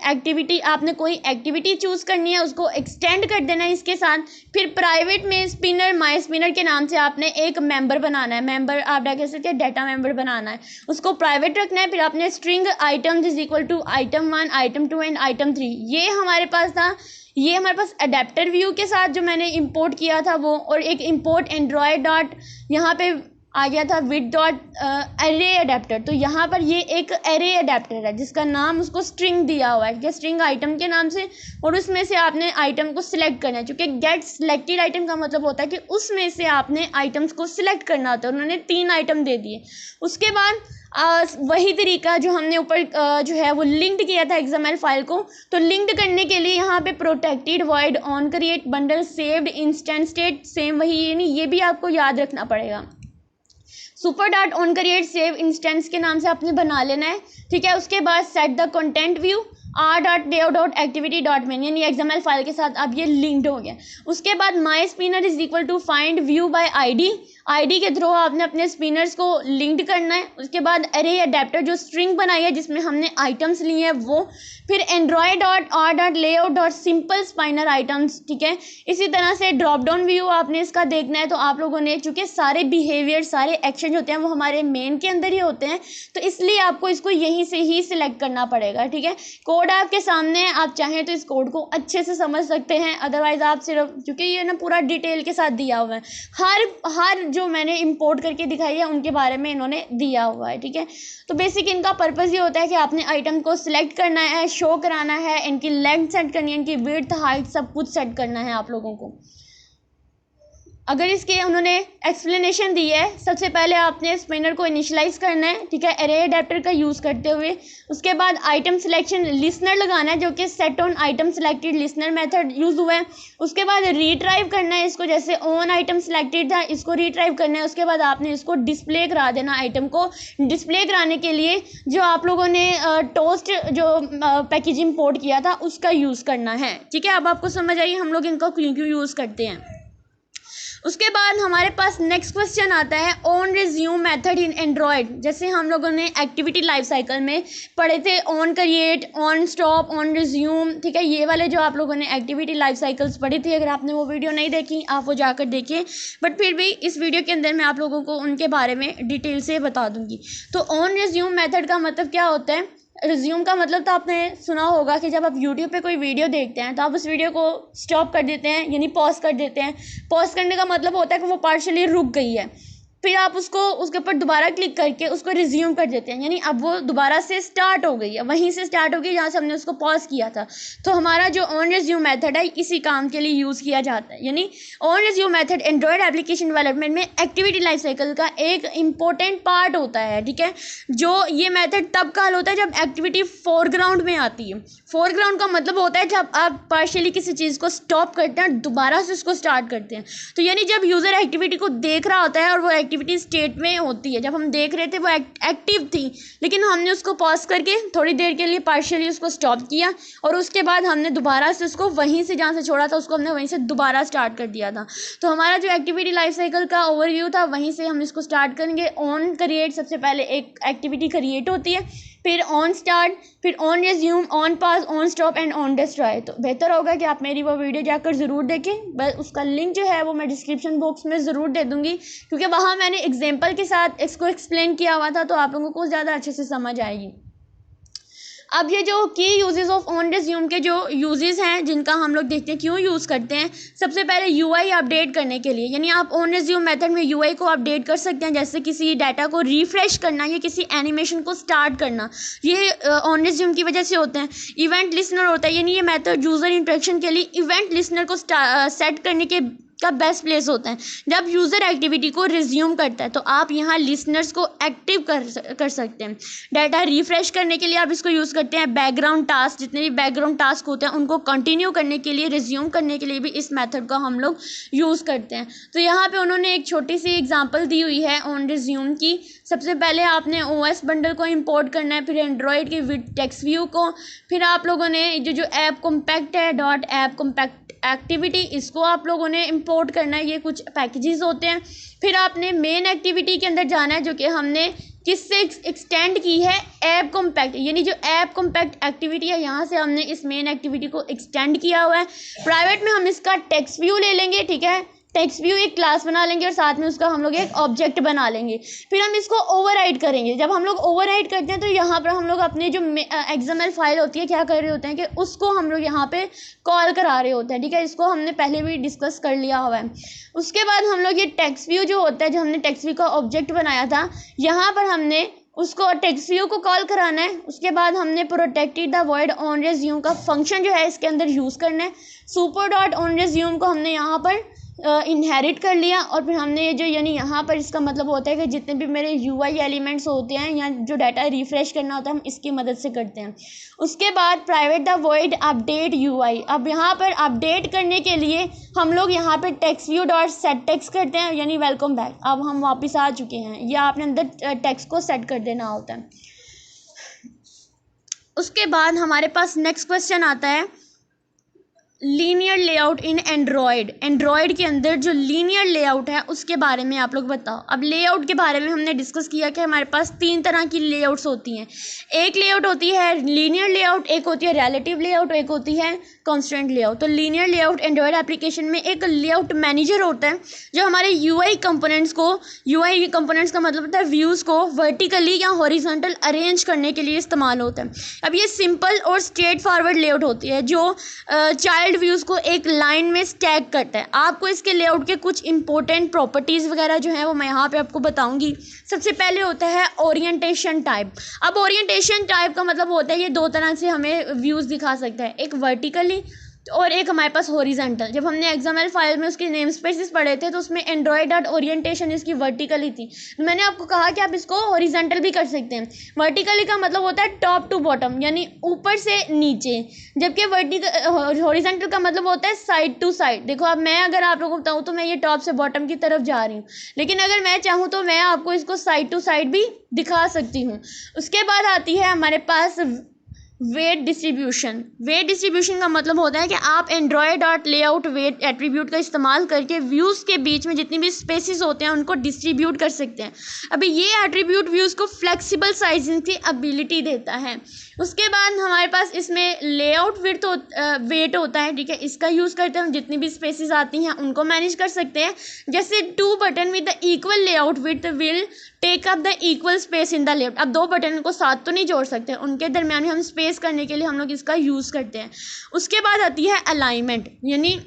एक्टिविटी, आपने कोई एक्टिविटी चूज़ करनी है उसको एक्सटेंड कर देना है इसके साथ। फिर प्राइवेट में स्पिनर माई स्पिनर के नाम से आपने एक मेंबर बनाना है, मेंबर आप क्या कह सकते हैं डाटा मेंबर बनाना है, उसको प्राइवेट रखना है। फिर आपने string items is equal to item 1 item 2 and item 3, ये हमारे पास था। ये हमारे पास अडेप्टर व्यू के साथ जो मैंने इंपोर्ट किया था वो, और एक इंपोर्ट एंड्रॉयड डॉट यहाँ पे आ गया था विद डॉट एरे अडेप्टर। तो यहाँ पर ये एक एरे अडेप्टर है जिसका नाम उसको स्ट्रिंग दिया हुआ है, स्ट्रिंग आइटम के नाम से, और उसमें से आपने आइटम को सिलेक्ट करना है, क्योंकि गेट सिलेक्टेड आइटम का मतलब होता है कि उसमें से आपने आइटम्स को सिलेक्ट करना होता है। उन्होंने 3 आइटम दे दिए। उसके बाद वही तरीका जो हमने ऊपर जो है वो लिंक्ड किया था XML फाइल को, तो लिंक्ड करने के लिए यहाँ पे protected void on create bundle saved instant state same वही, यानी ये भी आपको याद रखना पड़ेगा। Super dot on create save instance के नाम से आपने बना लेना है, ठीक है। उसके बाद set the content view r.dev.activity.main, यानी XML फाइल के साथ अब ये लिंक्ड हो गया। उसके बाद my spinner is equal to find view by ID के थ्रू आपने अपने स्पिनर्स को लिंक्ड करना है। उसके बाद अरे अडेप्टर जो स्ट्रिंग बनाई है जिसमें हमने आइटम्स लिए हैं वो, फिर android.r.layout.simple स्पाइनर आइटम्स, ठीक है। इसी तरह से ड्रॉप डाउन व्यू आपने इसका देखना है। तो आप लोगों ने चूँकि सारे बिहेवियर सारे एक्शन होते हैं वो हमारे मेन के अंदर ही होते हैं, तो इसलिए आपको इसको यहीं से ही सिलेक्ट करना पड़ेगा, ठीक है। कोड आपके सामने है, आप चाहें तो इस कोड को अच्छे से समझ सकते हैं, अदरवाइज आप सिर्फ, क्योंकि ये ना पूरा डिटेल के साथ दिया हुआ है, हर जो मैंने इंपोर्ट करके दिखाई है उनके बारे में इन्होंने दिया हुआ है, ठीक है। तो बेसिक इनका पर्पज़ ये होता है कि आपने आइटम को सिलेक्ट करना है, शो कराना है, इनकी लेंथ सेट करनी है, इनकी विड्थ हाइट सब कुछ सेट करना है आप लोगों को। अगर इसके उन्होंने एक्सप्लेनेशन दी है, सबसे पहले आपने स्पिनर को इनिशियलाइज करना है, ठीक है, एरे अडेप्टर का यूज़ करते हुए। उसके बाद आइटम सिलेक्शन लिसनर लगाना है जो कि set on item selected listener method use हुआ है। उसके बाद रीट्राइव करना है इसको, जैसे ऑन आइटम सिलेक्टेड था इसको रीट्राइव करना है। उसके बाद आपने इसको डिस्प्ले करा देना, आइटम को डिस्प्ले कराने के लिए जो आप लोगों ने टोस्ट जो पैकेज इंपोर्ट किया था उसका यूज़ करना है, ठीक है। अब आपको समझ आइए हम लोग इनको क्यों क्यों यूज़ करते हैं। उसके बाद हमारे पास नेक्स्ट क्वेश्चन आता है on resume method in Android. जैसे हम लोगों ने एक्टिविटी लाइफ साइकिल में पढ़े थे on create, on stop, on resume, ठीक है, ये वाले जो आप लोगों ने एक्टिविटी लाइफ साइकिल्स पढ़ी थी। अगर आपने वो वीडियो नहीं देखी आप वो जाकर देखिए, बट फिर भी इस वीडियो के अंदर मैं आप लोगों को उनके बारे में डिटेल से बता दूंगी। तो ऑन रिज्यूम मेथड का मतलब क्या होता है? रिज्यूम का मतलब तो आपने सुना होगा कि जब आप यूट्यूब पे कोई वीडियो देखते हैं तो आप उस वीडियो को स्टॉप कर देते हैं, यानी पॉज कर देते हैं। पॉज करने का मतलब होता है कि वो पार्शली रुक गई है, फिर आप उसको उसके ऊपर दोबारा क्लिक करके उसको रिज्यूम कर देते हैं, यानी अब वो दोबारा से स्टार्ट हो गई है, वहीं से स्टार्ट हो गई जहाँ से हमने उसको पॉज किया था। तो हमारा जो ऑन रिज्यूम मेथड है इसी काम के लिए यूज़ किया जाता है। यानी on resume method Android application development में एक्टिविटी लाइफ साइकिल का एक इंपॉर्टेंट पार्ट होता है, ठीक है। जो ये मेथड तब कॉल होता है जब एक्टिविटी फोरग्राउंड में आती है। फोरग्राउंड का मतलब होता है जब आप पार्शियली किसी चीज़ को स्टॉप करते हैं, दोबारा से उसको स्टार्ट करते हैं। तो यानी जब यूज़र एक्टिविटी को देख रहा होता है और वो एक्टिविटी स्टेट में होती है, जब हम देख रहे थे वो एक्टिव थी, लेकिन हमने उसको पॉज करके थोड़ी देर के लिए पार्शियली उसको स्टॉप किया और उसके बाद हमने दोबारा से उसको वहीं से जहाँ से छोड़ा था उसको हमने वहीं से दोबारा स्टार्ट कर दिया था। तो हमारा जो एक्टिविटी लाइफ साइकिल का ओवरव्यू था वहीं से हम इसको स्टार्ट करेंगे। ऑन क्रिएट, सबसे पहले एक एक्टिविटी क्रिएट होती है, फिर ऑन स्टार्ट, फिर on resume, on pass, on stop and on destroy. तो बेहतर होगा कि आप मेरी वो वीडियो जाकर ज़रूर देखें। बस उसका लिंक जो है वो मैं डिस्क्रिप्शन बॉक्स में ज़रूर दे दूँगी, क्योंकि वहाँ मैंने एग्जांपल के साथ इसको एक्सप्लेन किया हुआ था, तो आप लोगों को ज़्यादा अच्छे से समझ आएगी। अब ये जो की यूजेस ऑफ ऑन रिज्यूम के जो यूजेस हैं जिनका हम लोग देखते हैं क्यों यूज़ करते हैं। सबसे पहले यूआई अपडेट करने के लिए, यानी आप ऑन रिज्यूम मेथड में यूआई को अपडेट कर सकते हैं, जैसे किसी डाटा को रिफ्रेश करना या किसी एनिमेशन को स्टार्ट करना, ये ऑन रिज्यूम की वजह से होते हैं। इवेंट लिस्नर होता है, यानी ये मेथड यूज़र इंटरेक्शन के लिए इवेंट लिस्नर को सेट करने के का बेस्ट प्लेस होता है। जब यूज़र एक्टिविटी को रिज्यूम करता है तो आप यहाँ लिसनर्स को एक्टिव कर सकते हैं। डाटा रिफ्रेश करने के लिए आप इसको यूज़ करते हैं। बैकग्राउंड टास्क, जितने भी बैकग्राउंड टास्क होते हैं उनको कंटिन्यू करने के लिए, रिज्यूम करने के लिए भी इस मेथड का हम लोग यूज़ करते हैं। तो यहाँ पे उन्होंने एक छोटी सी एग्जांपल दी हुई है ऑन रिज्यूम की। सबसे पहले आपने OS बंडल को इंपोर्ट करना है, फिर एंड्रॉयड के विद टेक्स्ट व्यू को, फिर आप लोगों ने जो ऐप कॉम्पैक्ट है .app एक्टिविटी, इसको आप लोगों ने इंपोर्ट करना है। ये कुछ पैकेजेस होते हैं। फिर आपने मेन एक्टिविटी के अंदर जाना है, जो कि हमने किससे एक्सटेंड की है, ऐप कॉम्पैक्ट, यानी जो ऐप कॉम्पैक्ट एक्टिविटी है यहाँ से हमने इस मेन एक्टिविटी को एक्सटेंड किया हुआ है। प्राइवेट में हम इसका टेक्स्ट व्यू ले लेंगे, ठीक है। टेक्स्ट व्यू एक क्लास बना लेंगे और साथ में उसका हम लोग एक ऑब्जेक्ट बना लेंगे। फिर हम इसको ओवरराइड करेंगे। जब हम लोग ओवरराइड करते हैं तो यहाँ पर हम लोग अपने जो XML फाइल होती है क्या कर रहे होते हैं कि उसको हम लोग यहाँ पे कॉल करा रहे होते हैं, ठीक है। इसको हमने पहले भी डिस्कस कर लिया हुआ है। उसके बाद हम लोग ये टेक्स्ट व्यू जो होता है, जो हमने टेक्स्ट व्यू का ऑब्जेक्ट बनाया था, यहाँ पर हमने उसको टेक्स्ट व्यू को कॉल कराना है। उसके बाद हमने protected the void on resume का फंक्शन जो है इसके अंदर यूज़ करना है। सुपर डॉट ऑन रिज्यूम को हमने यहाँ पर इनहेरिट कर लिया और फिर हमने ये जो, यानी यहाँ पर इसका मतलब होता है कि जितने भी मेरे UI एलिमेंट्स होते हैं या जो डाटा रिफ्रेश करना होता है हम इसकी मदद से करते हैं। उसके बाद private the void update UI, अब यहाँ पर अपडेट करने के लिए हम लोग यहाँ पर text view dot set text करते हैं, यानी वेलकम बैक, अब हम वापस आ चुके हैं। या आपने अंदर टेक्स्ट को सेट कर देना होता है। उसके बाद हमारे पास नेक्स्ट क्वेश्चन आता है लीनियर लेआउट इन एंड्रॉयड के अंदर जो लीनियर लेआउट है उसके बारे में आप लोग बताओ। अब लेआउट के बारे में हमने डिस्कस किया कि हमारे पास 3 तरह की लेआउट्स होती हैं। एक लेआउट होती है लीनियर लेआउट, एक होती है रिलेटिव लेआउट, एक होती है कॉन्स्टेंट लेआउट। तो लीनियर लेआउट एंड्रॉयड एप्लीकेशन में एक लेआउट मैनेजर होता है जो हमारे UI कंपोनेंट्स का मतलब होता है व्यूज़ को वर्टिकली या हॉरिजॉन्टल अरेंज करने के लिए इस्तेमाल होता है। अब ये सिंपल और स्ट्रेट फॉरवर्ड लेआउट होती है जो चाइल्ड व्यूज़ को एक लाइन में स्टैक करता है। आपको इसके लेआउट के कुछ इंपॉर्टेंट प्रॉपर्टीज़ वगैरह जो है वो मैं यहाँ पे आपको बताऊंगी। सबसे पहले होता है ओरिएंटेशन टाइप। अब ओरिएंटेशन टाइप का मतलब होता है ये 2 तरह से हमें व्यूज़ दिखा सकता है, एक वर्टिकली और एक हमारे पास हॉरिजॉन्टल। जब हमने XML फाइल में उसके नेम स्पेसेस पढ़े थे तो उसमें एंड्रॉयड डॉट ओरिएंटेशन इसकी वर्टिकली थी। मैंने आपको कहा कि आप इसको हॉरिजॉन्टल भी कर सकते हैं। वर्टिकली का मतलब होता है टॉप टू बॉटम, यानी ऊपर से नीचे, जबकि हॉरिजॉन्टल का मतलब होता है साइड टू साइड। देखो अब मैं अगर आप लोगों को बताऊँ तो मैं ये टॉप से बॉटम की तरफ जा रही हूँ, लेकिन अगर मैं चाहूँ तो मैं आपको इसको साइड टू साइड भी दिखा सकती हूँ। उसके बाद आती है हमारे पास वेट डिस्ट्रीब्यूशन का मतलब होता है कि आप android dot layout weight attribute का इस्तेमाल करके व्यूज़ के बीच में जितनी भी स्पेसिस होते हैं उनको डिस्ट्रीब्यूट कर सकते हैं। अभी ये एट्रीब्यूट व्यूज़ को फ्लेक्सिबल साइजिंग की एबिलिटी देता है। उसके बाद हमारे पास इसमें लेआउट वेट होता है, ठीक है। इसका यूज़ करते हैं हम जितनी भी स्पेसिस आती हैं उनको मैनेज कर सकते हैं। जैसे 2 button with the equal layout width will take up the equal space in the layout. अब 2 बटन को साथ तो नहीं जोड़ सकते, उनके दरमियान में हम स्पेस करने के लिए हम लोग इसका यूज़ करते हैं। उसके बाद आती है अलाइनमेंट, यानी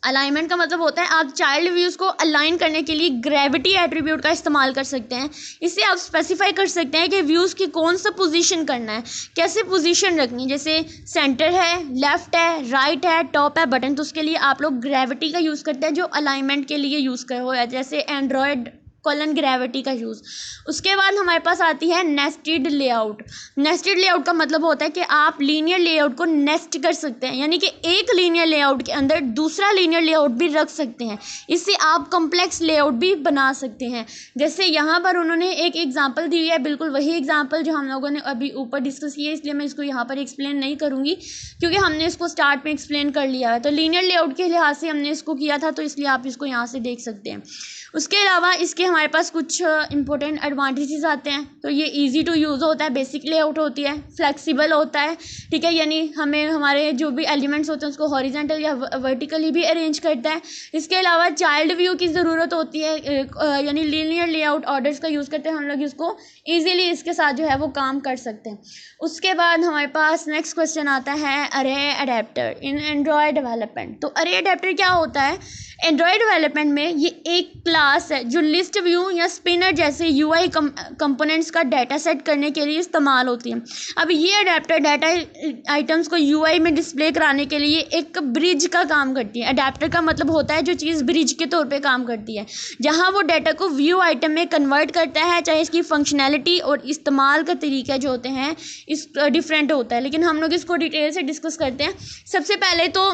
अलाइनमेंट का मतलब होता है आप चाइल्ड व्यूज़ को अलाइन करने के लिए ग्रेविटी एट्रीब्यूट का इस्तेमाल कर सकते हैं। इससे आप स्पेसिफाई कर सकते हैं कि व्यूज़ की कौन सा पोजीशन करना है, कैसे पोजीशन रखनी है, जैसे सेंटर है, लेफ़्ट है, राइट है, टॉप है, बटन, तो उसके लिए आप लोग ग्रेविटी का यूज़ करते हैं जो अलाइनमेंट के लिए यूज़ कर हो, जैसे एंड्रॉयड कॉलन ग्रेविटी का यूज़। उसके बाद हमारे पास आती है नेस्टेड लेआउट। नेस्टेड लेआउट का मतलब होता है कि आप लीनियर लेआउट को नेस्ट कर सकते हैं, यानी कि एक लीनियर लेआउट के अंदर दूसरा लीनियर लेआउट भी रख सकते हैं। इससे आप कॉम्प्लेक्स लेआउट भी बना सकते हैं। जैसे यहाँ पर उन्होंने एक एग्जांपल दी है, बिल्कुल वही एग्जांपल जो हम लोगों ने अभी ऊपर डिस्कस किया, इसलिए मैं इसको यहाँ पर एक्सप्लेन नहीं करूँगी क्योंकि हमने इसको स्टार्ट में एक्सप्लेन कर लिया है। तो लीनियर लेआउट के लिहाज से हमने इसको किया था, तो इसलिए आप इसको यहाँ से देख सकते हैं। उसके अलावा इसके हमारे पास कुछ इंपॉर्टेंट एडवांटेजेस आते हैं। तो ये इजी टू यूज़ होता है, बेसिक लेआउट होती है, फ्लेक्सिबल होता है, ठीक है, यानी हमें हमारे जो भी एलिमेंट्स होते हैं उसको हॉरिजॉन्टल या वर्टिकली भी अरेंज करता है। इसके अलावा चाइल्ड व्यू की ज़रूरत होती है, यानी लीनियर लेआउट ऑर्डर्स का यूज़ करते हैं हम लोग इसको ईजिली इसके साथ जो है वो काम कर सकते हैं। उसके बाद हमारे पास नेक्स्ट क्वेश्चन आता है अरे अडेप्टर इन एंड्रॉयड डेवलपमेंट। तो अरे अडेप्टर क्या होता है? एंड्रॉयड डेवलपमेंट में ये एक क्लास है जो लिस्ट व्यू या स्पिनर जैसे यूआई कंपोनेंट्स का डाटा सेट करने के लिए इस्तेमाल होती है। अब ये अडेप्टर डाटा आइटम्स को यूआई में डिस्प्ले कराने के लिए एक ब्रिज का काम करती है। अडेप्टर का मतलब होता है जो चीज़ ब्रिज के तौर पे काम करती है, जहां वो डाटा को व्यू आइटम में कन्वर्ट करता है, चाहे इसकी फंक्शनैलिटी और इस्तेमाल का तरीका जो होते हैं इस डिफरेंट होता है, लेकिन हम लोग इसको डिटेल से डिस्कस करते हैं। सबसे पहले तो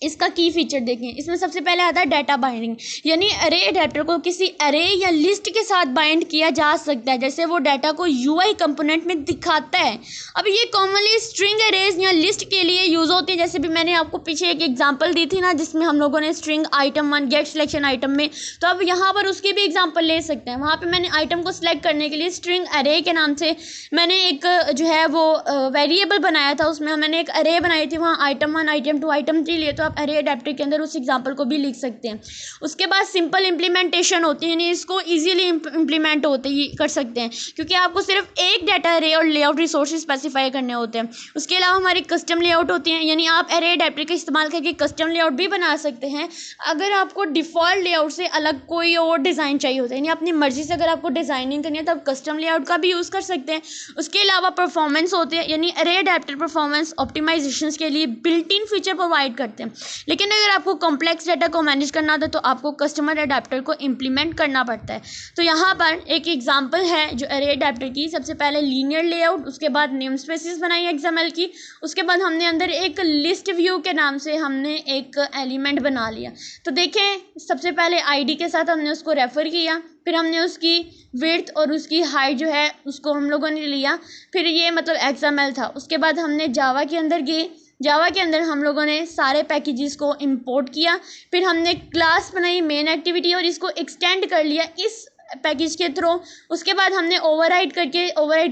इसका की फीचर देखें। इसमें सबसे पहले आता है डाटा बाइंडिंग, यानी अरे अडेप्टर को किसी अरे या लिस्ट के साथ बाइंड किया जा सकता है, जैसे वो डाटा को यूआई कंपोनेंट में दिखाता है। अब ये कॉमनली स्ट्रिंग अरेज या लिस्ट के लिए यूज़ होते हैं, जैसे भी मैंने आपको पीछे एक एग्जांपल दी थी ना, जिसमें हम लोगों ने string item 1 get selection item में, तो अब यहाँ पर उसकी भी एग्जाम्पल ले सकते हैं। वहाँ पर मैंने आइटम को सिलेक्ट करने के लिए स्ट्रिंग अरे के नाम से मैंने एक जो है वो वेरिएबल बनाया था, उसमें मैंने एक अरे बनाई थी, वहाँ आइटम 1 आइटम 2 आइटम 3 लिए, तो आप अरे अडेप्टर के अंदर उस एग्जांपल को भी लिख सकते हैं। उसके बाद सिंपल इंप्लीमेंटेशन होती है, यानी इसको इजीली इंप्लीमेंट होते ही कर सकते हैं, क्योंकि आपको सिर्फ एक डाटा अरे और लेआउट रिसोर्स स्पेसिफाई करने होते हैं। उसके अलावा हमारी कस्टम लेआउट होती हैं, यानी आप अरे अडेप्टर का इस्तेमाल करके कस्टम लेआउट भी बना सकते हैं। अगर आपको डिफ़ॉल्ट लेआउट से अलग कोई और डिज़ाइन चाहिए होता है, यानी अपनी मर्जी से अगर आपको डिज़ाइनिंग करनी है तो आप कस्टम लेआउट का भी यूज़ कर सकते हैं। उसके अलावा परफॉर्मेंस होते हैं, यानी अरे अडेप्टर परफॉर्मेंस ऑप्टिमाइजेशन के लिए बिल्ट इन फीचर प्रोवाइड करते हैं, लेकिन अगर आपको कॉम्प्लेक्स डाटा को मैनेज करना था तो आपको कस्टमर अडेप्टर को इम्प्लीमेंट करना पड़ता है। तो यहाँ पर एक एग्जांपल है जो अरे अडेप्टर की। सबसे पहले लीनियर लेआउट, उसके बाद नेम स्पेसिस बनाई XML की, उसके बाद हमने अंदर एक लिस्ट व्यू के नाम से हमने एक एलिमेंट बना लिया। तो देखें, सबसे पहले आईडी के साथ हमने उसको रेफ़र किया, फिर हमने उसकी विड्थ और उसकी हाइट जो है उसको हम लोगों ने लिया, फिर ये मतलब XML था। उसके बाद हमने जावा के अंदर गए, जावा के अंदर हम लोगों ने सारे पैकेजेस को इंपोर्ट किया, फिर हमने क्लास बनाई मेन एक्टिविटी और इसको एक्सटेंड कर लिया इस पैकेज के थ्रू। उसके बाद हमने ओवरराइड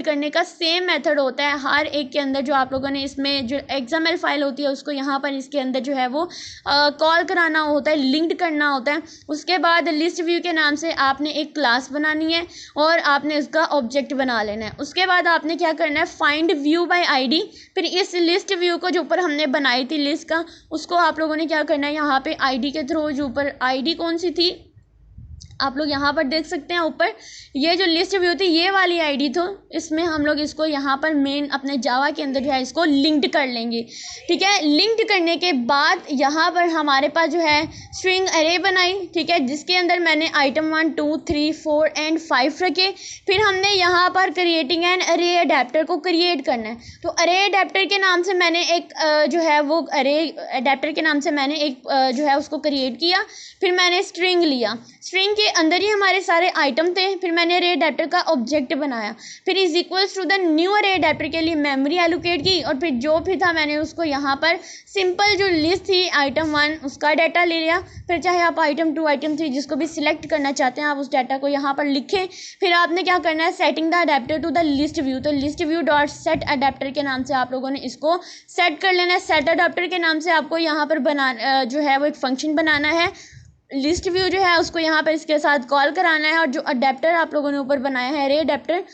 करने का सेम मेथड होता है हर एक के अंदर, जो आप लोगों ने इसमें जो XML फाइल होती है उसको यहाँ पर इसके अंदर जो है वो कॉल कराना होता है, लिंक्ड करना होता है। उसके बाद लिस्ट व्यू के नाम से आपने एक क्लास बनानी है और आपने उसका ऑब्जेक्ट बना लेना है। उसके बाद आपने क्या करना है, फाइंड व्यू बाय आईडी, फिर इस लिस्ट व्यू को जो ऊपर हमने बनाई थी लिस्ट का, उसको आप लोगों ने क्या करना है, यहाँ पे आईडी के थ्रू, जो ऊपर आईडी कौन सी थी आप लोग यहाँ पर देख सकते हैं, ऊपर ये जो लिस्ट व्यू थी ये वाली आईडी तो इसमें हम लोग इसको यहाँ पर मेन अपने जावा के अंदर जो है इसको लिंक्ड कर लेंगे, ठीक है। लिंक्ड करने के बाद यहाँ पर हमारे पास जो है स्ट्रिंग अरे बनाई, ठीक है, जिसके अंदर मैंने आइटम 1 2 3 4 एंड 5 रखे। फिर हमने यहाँ पर क्रिएटिंग एन अरे अडेप्टर को क्रिएट करना है। तो अरे अडेप्टर के नाम से मैंने एक जो है वो अरे अडेप्टर के नाम से मैंने एक जो है उसको क्रिएट किया। फिर मैंने स्ट्रिंग लिया, स्ट्रिंग के अंदर ही हमारे सारे आइटम थे। फिर मैंने अरे अडेप्टर का ऑब्जेक्ट बनाया, फिर is equals to the new array adapter के लिए मेमोरी एलोकेट की, और फिर जो भी था मैंने उसको यहाँ पर सिंपल जो लिस्ट थी आइटम 1 उसका डाटा ले लिया। फिर चाहे आप आइटम 2 आइटम 3 जिसको भी सिलेक्ट करना चाहते हैं आप उस डाटा को यहाँ पर लिखें। फिर आपने क्या करना है, setting the adapter to the list view, तो list view dot set adapter के नाम से आप लोगों ने इसको सेट कर लेना है। सेट अडेप्टर के नाम से आपको यहाँ पर जो है वो एक फंक्शन बनाना है, लिस्ट व्यू जो है उसको यहाँ पर इसके साथ कॉल कराना है, और जो अडेप्टर आप लोगों ने ऊपर बनाया है अरे अडेप्टर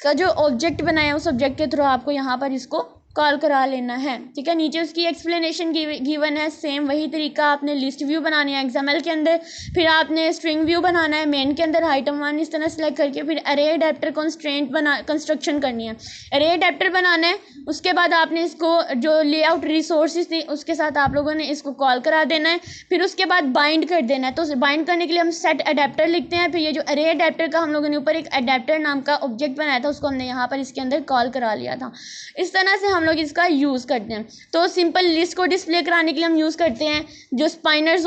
का जो ऑब्जेक्ट बनाया है उस ऑब्जेक्ट के थ्रू आपको यहाँ पर इसको कॉल करा लेना है, ठीक है। नीचे उसकी एक्सप्लेनेशन गिवन है, सेम वही तरीका आपने लिस्ट व्यू बनानी है XML के अंदर, फिर आपने स्ट्रिंग व्यू बनाना है मेन के अंदर, आइटम 1 इस तरह सेलेक्ट करके फिर अरे अडेप्टर कंस्ट्रेंट कंस्ट्रक्शन करनी है, अरे अडेप्टर बनाना है। उसके बाद आपने इसको जो लेआउट रिसोर्सेज थी उसके साथ आप लोगों ने इसको कॉल करा देना है, फिर उसके बाद बाइंड कर देना है। तो बाइंड करने के लिए हम सेट अडेप्टर लिखते हैं, फिर ये जो अरे अडेप्टर का हम लोगों ने ऊपर एक अडेप्टर नाम का ऑब्जेक्ट बनाया था उसको हमने यहाँ पर इसके अंदर कॉल करा लिया था। इस तरह से हम लोग इसका यूज़ करते हैं। तो सिंपल लिस्ट को डिस्प्ले कराने के लिए हम यूज़ करते हैं, जो स्पिनर्स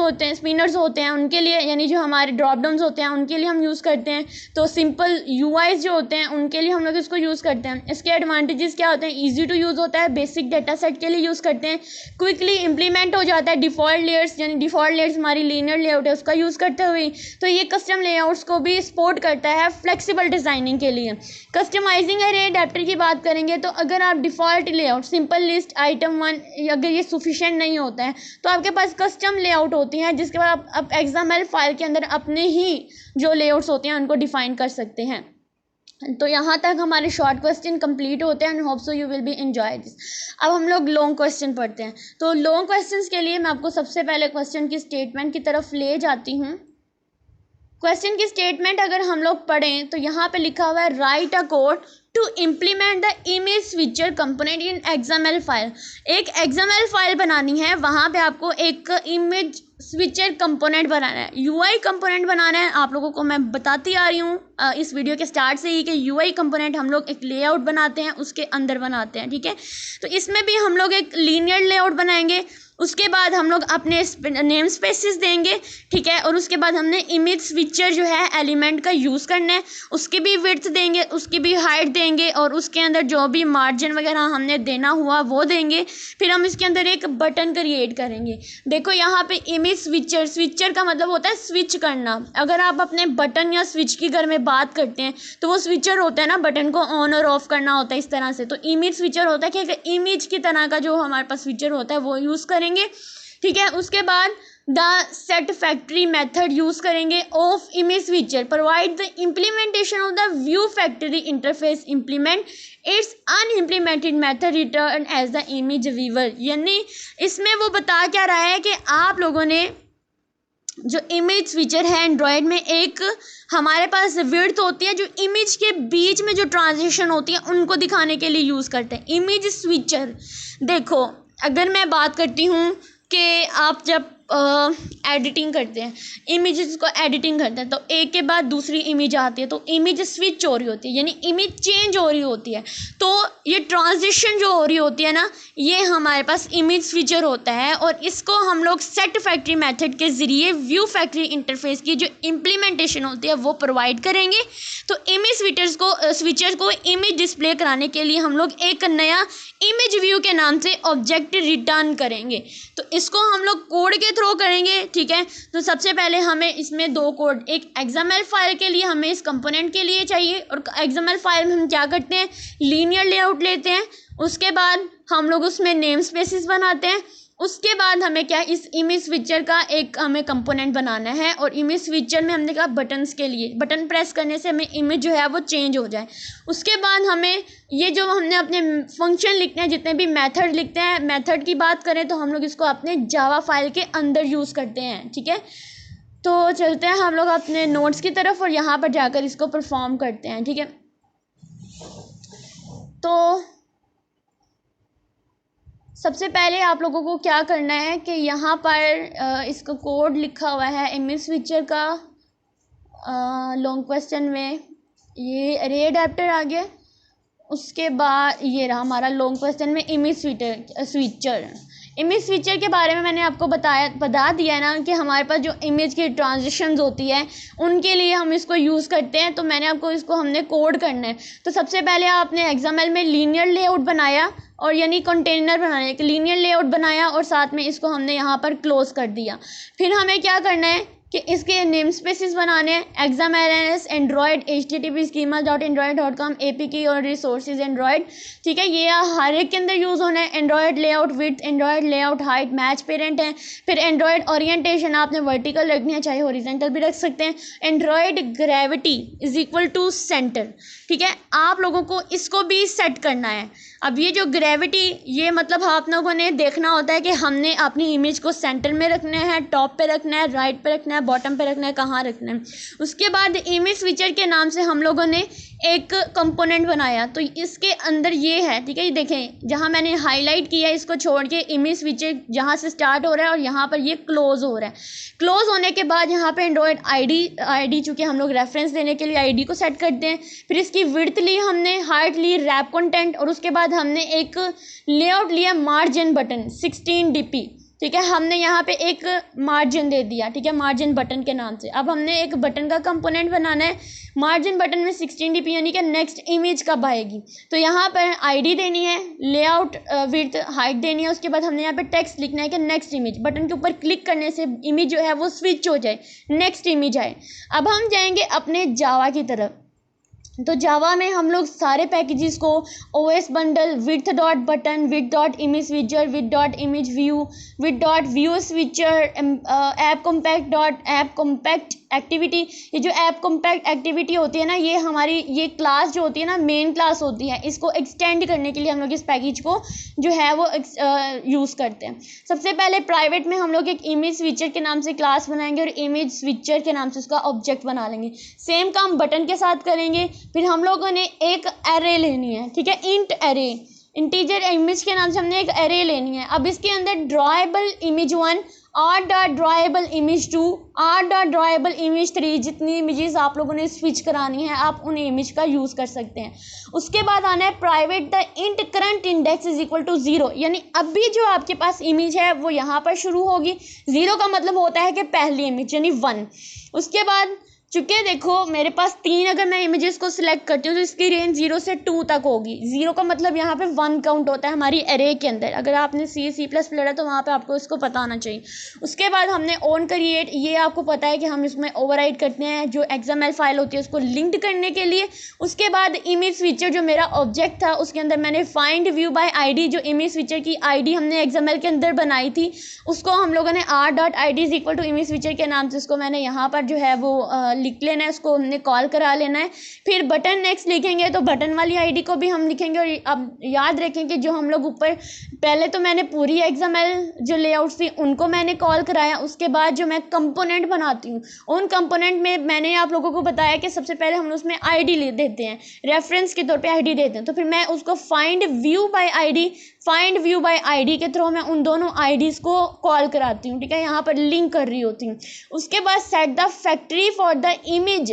होते हैं उनके लिए, यानी जो हमारे ड्रॉप डाउन्स होते हैं उनके लिए हम यूज़ करते हैं। तो सिंपल यूआईज जो होते हैं उनके लिए हम लोग इसको यूज़ करते हैं। इसके एडवांटेजेस क्या होते हैं, ईजी टू यूज़ होता है, बेसिक डाटा सेट के लिए यूज़ करते हैं, क्विकली इंप्लीमेंट हो जाता है, डिफ़ॉल्ट लेयर्स यानी डिफ़ॉल्ट लेयर्स हमारी लीनियर लेआउट है उसका यूज़ करते हुए। तो ये कस्टम लेआउट्स को भी सपोर्ट करता है फ्लेक्सिबल डिज़ाइनिंग के लिए। कस्टमाइजिंग अरे अडेप्टर की बात करेंगे तो अगर आप default layout simple list item 1 अगर ये सफिशिएंट नहीं होता है तो आपके पास कस्टम लेआउट होती हैं, जिसके बाद आप XML फाइल के अंदर अपने ही जो लेआउट्स होते हैं उनको डिफ़ाइन कर सकते हैं। तो यहाँ तक हमारे शॉर्ट क्वेश्चन कंप्लीट होते हैं and hope so you will be enjoy this. अब हम लोग लॉन्ग क्वेश्चन पढ़ते हैं। तो लॉन्ग क्वेश्चंस के लिए मैं आपको सबसे पहले क्वेश्चन की स्टेटमेंट की तरफ ले जाती हूँ। क्वेश्चन की स्टेटमेंट अगर हम लोग पढ़ें तो यहाँ पे लिखा हुआ है write a code to implement the image switcher component in XML file. एक XML फाइल बनानी है, वहाँ पे आपको एक इमेज स्विचर कंपोनेंट बनाना है, UI कंपोनेंट बनाना है। आप लोगों को मैं बताती आ रही हूँ इस वीडियो के स्टार्ट से ही कि UI कंपोनेंट हम लोग एक लेआउट बनाते हैं उसके अंदर बनाते हैं, ठीक है। तो इसमें भी हम लोग एक लीनियर लेआउट बनाएंगे, उसके बाद हम लोग अपने नेम स्पेसिस देंगे, ठीक है। और उसके बाद हमने इमेज स्विचर जो है एलिमेंट का यूज़ करना है, उसकी भी विड्थ देंगे, उसकी भी हाइट देंगे और उसके अंदर जो भी मार्जिन वगैरह हमने देना हुआ वो देंगे। फिर हम इसके अंदर एक बटन क्रिएट करेंगे। देखो यहाँ पे इमेज स्विचर, स्विचर का मतलब होता है स्विच करना। अगर आप अपने बटन या स्विच की घर में बात करते हैं तो वो स्विचर होता है ना, बटन को ऑन और ऑफ करना होता है इस तरह से। तो इमेज स्विचर होता है कि अगर इमेज की तरह का जो हमारे पास स्विचर होता है वो यूज़ करेंगे, ठीक है। उसके बाद the set factory method use करेंगे of image switcher provide the implementation of the view factory interface implement its unimplemented method return as the image viewer. यानी इसमें वो बता क्या रहा है कि आप लोगों ने जो इमेज स्विचर है एंड्रॉयड में, एक हमारे पास विड्थ होती है जो इमेज के बीच में जो ट्रांजिशन होती है उनको दिखाने के लिए यूज़ करते हैं इमेज स्विचर। देखो अगर मैं बात करती हूँ कि आप जब एडिटिंग करते हैं, इमेजेस को एडिटिंग करते हैं तो एक के बाद दूसरी इमेज आती है तो इमेज स्विच हो रही होती है, यानी इमेज चेंज हो रही होती है। तो ये ट्रांजिशन जो हो रही होती है ना, ये हमारे पास इमेज स्विचर होता है और इसको हम लोग सेट फैक्ट्री मेथड के ज़रिए व्यू फैक्ट्री इंटरफेस की जो इम्प्लीमेंटेशन होती है वो प्रोवाइड करेंगे। तो इमेज स्विचर्स को इमेज डिस्प्ले कराने के लिए हम लोग एक नया इमेज व्यू के नाम से ऑब्जेक्ट रिटर्न करेंगे। तो इसको हम लोग कोड के थ्रू करेंगे, ठीक है। तो सबसे पहले हमें इसमें दो कोड, एक XML फाइल के लिए हमें इस कंपोनेंट के लिए चाहिए और XML फाइल में हम क्या करते हैं, लीनियर लेआउट लेते हैं, उसके बाद हम लोग उसमें नेम स्पेसिस बनाते हैं, उसके बाद हमें क्या इस इमेज स्विचर का एक हमें कंपोनेंट बनाना है और इमेज स्विचर में हमने कहा बटन्स के लिए, बटन प्रेस करने से हमें इमेज जो है वो चेंज हो जाए। उसके बाद हमें ये जो हमने अपने फंक्शन लिखते हैं, जितने भी मेथड लिखते हैं, मेथड की बात करें तो हम लोग इसको अपने जावा फाइल के अंदर यूज़ करते हैं, ठीक है। तो चलते हैं हम लोग अपने नोट्स की तरफ और यहाँ पर जाकर इसको परफॉर्म करते हैं, ठीक है। तो सबसे पहले आप लोगों को क्या करना है कि यहाँ पर इसका कोड लिखा हुआ है इमेज स्विचर का लॉन्ग क्वेश्चन में, ये अरे अडेप्टर आ गया। उसके बाद ये रहा हमारा लॉन्ग क्वेश्चन में इमेज स्विचर। इमेज स्विचर के बारे में मैंने आपको बता दिया है ना कि हमारे पास जो इमेज की ट्रांजिशंस होती है उनके लिए हम इसको यूज़ करते हैं। तो मैंने आपको इसको हमने कोड करना है। तो सबसे पहले आपने XML में लीनियर लेआउट बनाया और यानी कंटेनर बनाया, एक लीनियर लेआउट बनाया और साथ में इसको हमने यहाँ पर क्लोज कर दिया। फिर हमें क्या करना है कि इसके नेम स्पेसिस बनाने हैं, XMLNS Android HTTP schema.android.com APK और रिसोर्सेज एंड्रॉयड, ठीक है। ये हर एक के अंदर यूज़ होना है। Android layout width, Android layout height, match parent है। फिर एंड्रॉयड ओरिएंटेशन आपने वर्टिकल रखनी है, चाहे हॉरिजॉन्टल भी रख सकते हैं। Android gravity is equal to centre, ठीक है। आप लोगों को इसको भी सेट करना है। अब ये जो ग्रेविटी, ये मतलब आप लोगों ने देखना होता है कि हमने अपनी इमेज को सेंटर में रखना है, टॉप पे रखना है, राइट पे रखना है, बॉटम पे रखना है, कहाँ रखना है। उसके बाद इमेज स्विचर के नाम से हम लोगों ने एक कंपोनेंट बनाया, तो इसके अंदर ये है, ठीक है। ये देखें जहाँ मैंने हाईलाइट किया है, इसको छोड़ के इमेज स्विचर जहाँ से स्टार्ट हो रहा है और यहाँ पर ये क्लोज हो रहा है। क्लोज होने के बाद यहाँ पे एंड्रॉयड आईडी चूँकि हम लोग रेफरेंस देने के लिए आईडी को सेट करते हैं। फिर इसकी विड्थ ली हमने, हाइट ली, रैप कंटेंट, और उसके बाद हमने एक लेआउट लिया मार्जिन बटन 16 dp, ठीक है। हमने यहाँ पे एक मार्जिन दे दिया, ठीक है, मार्जिन बटन के नाम से। अब हमने एक बटन का कंपोनेंट बनाना है। मार्जिन बटन में 16 dp यानी कि नेक्स्ट इमेज कब आएगी, तो यहाँ पर आईडी देनी है, लेआउट विड्थ हाइट देनी है। उसके बाद हमने यहाँ पे टेक्स्ट लिखना है कि नेक्स्ट इमेज। बटन के ऊपर क्लिक करने से इमेज जो है वो स्विच हो जाए, नेक्स्ट इमेज आए। अब हम जाएंगे अपने जावा की तरफ। तो जावा में हम लोग सारे पैकेजेस को OS bundle, with dot button, with dot image switcher, with dot image view, with dot view switcher, app compact dot app compact activity. ये जो ऐप कॉम्पैक्ट एक्टिविटी होती है ना, ये हमारी ये क्लास जो होती है ना, मेन क्लास होती है। इसको एक्सटेंड करने के लिए हम लोग इस पैकेज को जो है वो यूज़ करते हैं। सबसे पहले प्राइवेट में हम लोग एक इमेज स्विचर के नाम से क्लास बनाएंगे और इमेज स्विचर के नाम से उसका ऑब्जेक्ट बना लेंगे। सेम काम बटन के साथ करेंगे। फिर हम लोगों ने एक एरे लेनी है, ठीक है, इंट एरे, इंटीजर इमेज के नाम से हमने एक एरे लेनी है। अब इसके अंदर drawable image 1, R dot drawable image 2, R dot drawable image 3, जितनी इमेजेस आप लोगों ने स्विच करानी है आप उन इमेज का यूज़ कर सकते हैं। उसके बाद आना है private the int current index is equal to 0, यानी अभी जो आपके पास इमेज है वो यहाँ पर शुरू होगी। 0 का मतलब होता है कि पहली इमेज यानी 1। उसके बाद चूँकि देखो मेरे पास 3 अगर मैं इमेजेस को सिलेक्ट करती हूँ तो इसकी रेंज 0 से 2 तक होगी। 0 का मतलब यहाँ पे 1 काउंट होता है हमारी एरे के अंदर। अगर आपने C++ पढ़ा तो वहाँ पे आपको इसको पता होना चाहिए। उसके बाद हमने ऑन क्रिएट, ये आपको पता है कि हम इसमें ओवरराइड करते हैं जो XML फाइल होती है उसको लिंक्ड करने के लिए। उसके बाद इमेज स्विचर जो मेरा ऑब्जेक्ट था उसके अंदर मैंने फाइंड व्यू बाय आईडी, जो इमेज स्विचर की आईडी हमने XML के अंदर बनाई थी उसको हम लोगों ने r.id is equal to image switcher के नाम से उसको मैंने यहाँ पर जो है वो लिख लेना है, उसको हमने कॉल करा लेना है। फिर बटन नेक्स्ट लिखेंगे तो बटन वाली आईडी को भी हम लिखेंगे। और अब याद रखें कि जो हम लोग ऊपर पहले तो मैंने पूरी XML जो लेआउट्स थी उनको मैंने कॉल कराया। उसके बाद जो मैं कंपोनेंट बनाती हूँ उन कंपोनेंट में मैंने आप लोगों को बताया कि सबसे पहले हम उसमें आईडी ले देते हैं, रेफरेंस के तौर पे आईडी देते हैं। तो फिर मैं उसको फाइंड व्यू बाय आईडी के थ्रू मैं उन दोनों आईडीज़ को कॉल कराती हूँ, ठीक है, यहाँ पर लिंक कर रही होती हूँ। उसके बाद set the factory for the image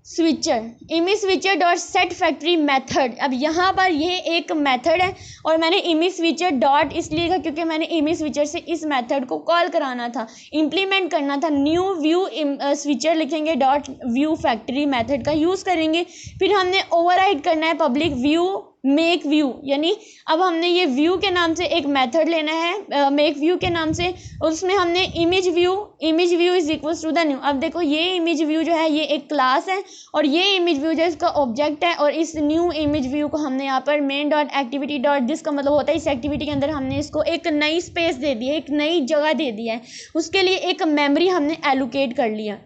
switcher dot set factory method. अब यहाँ पर ये एक मेथड है और मैंने इमेज स्विचर डॉट इसलिए कहा क्योंकि मैंने इमेज स्विचर से इस मेथड को कॉल कराना था, इम्प्लीमेंट करना था। न्यू व्यू स्विचर लिखेंगे, डॉट व्यू फैक्ट्री मेथड का यूज़ करेंगे। फिर हमने ओवरराइड करना है पब्लिक व्यू मेक व्यू, यानी अब हमने ये व्यू के नाम से एक मेथड लेना है मेक व्यू के नाम से, और उसमें हमने image view is equals to the new. अब देखो ये इमेज व्यू जो है ये एक क्लास है और ये इमेज व्यू जो है इसका ऑब्जेक्ट है। और इस न्यू इमेज व्यू को हमने यहाँ पर main dot activity dot this का मतलब होता है इस एक्टिविटी के अंदर हमने इसको एक नई स्पेस दे दी है, एक नई जगह दे दी है, उसके लिए एक मेमोरी हमने एलोकेट कर लिया।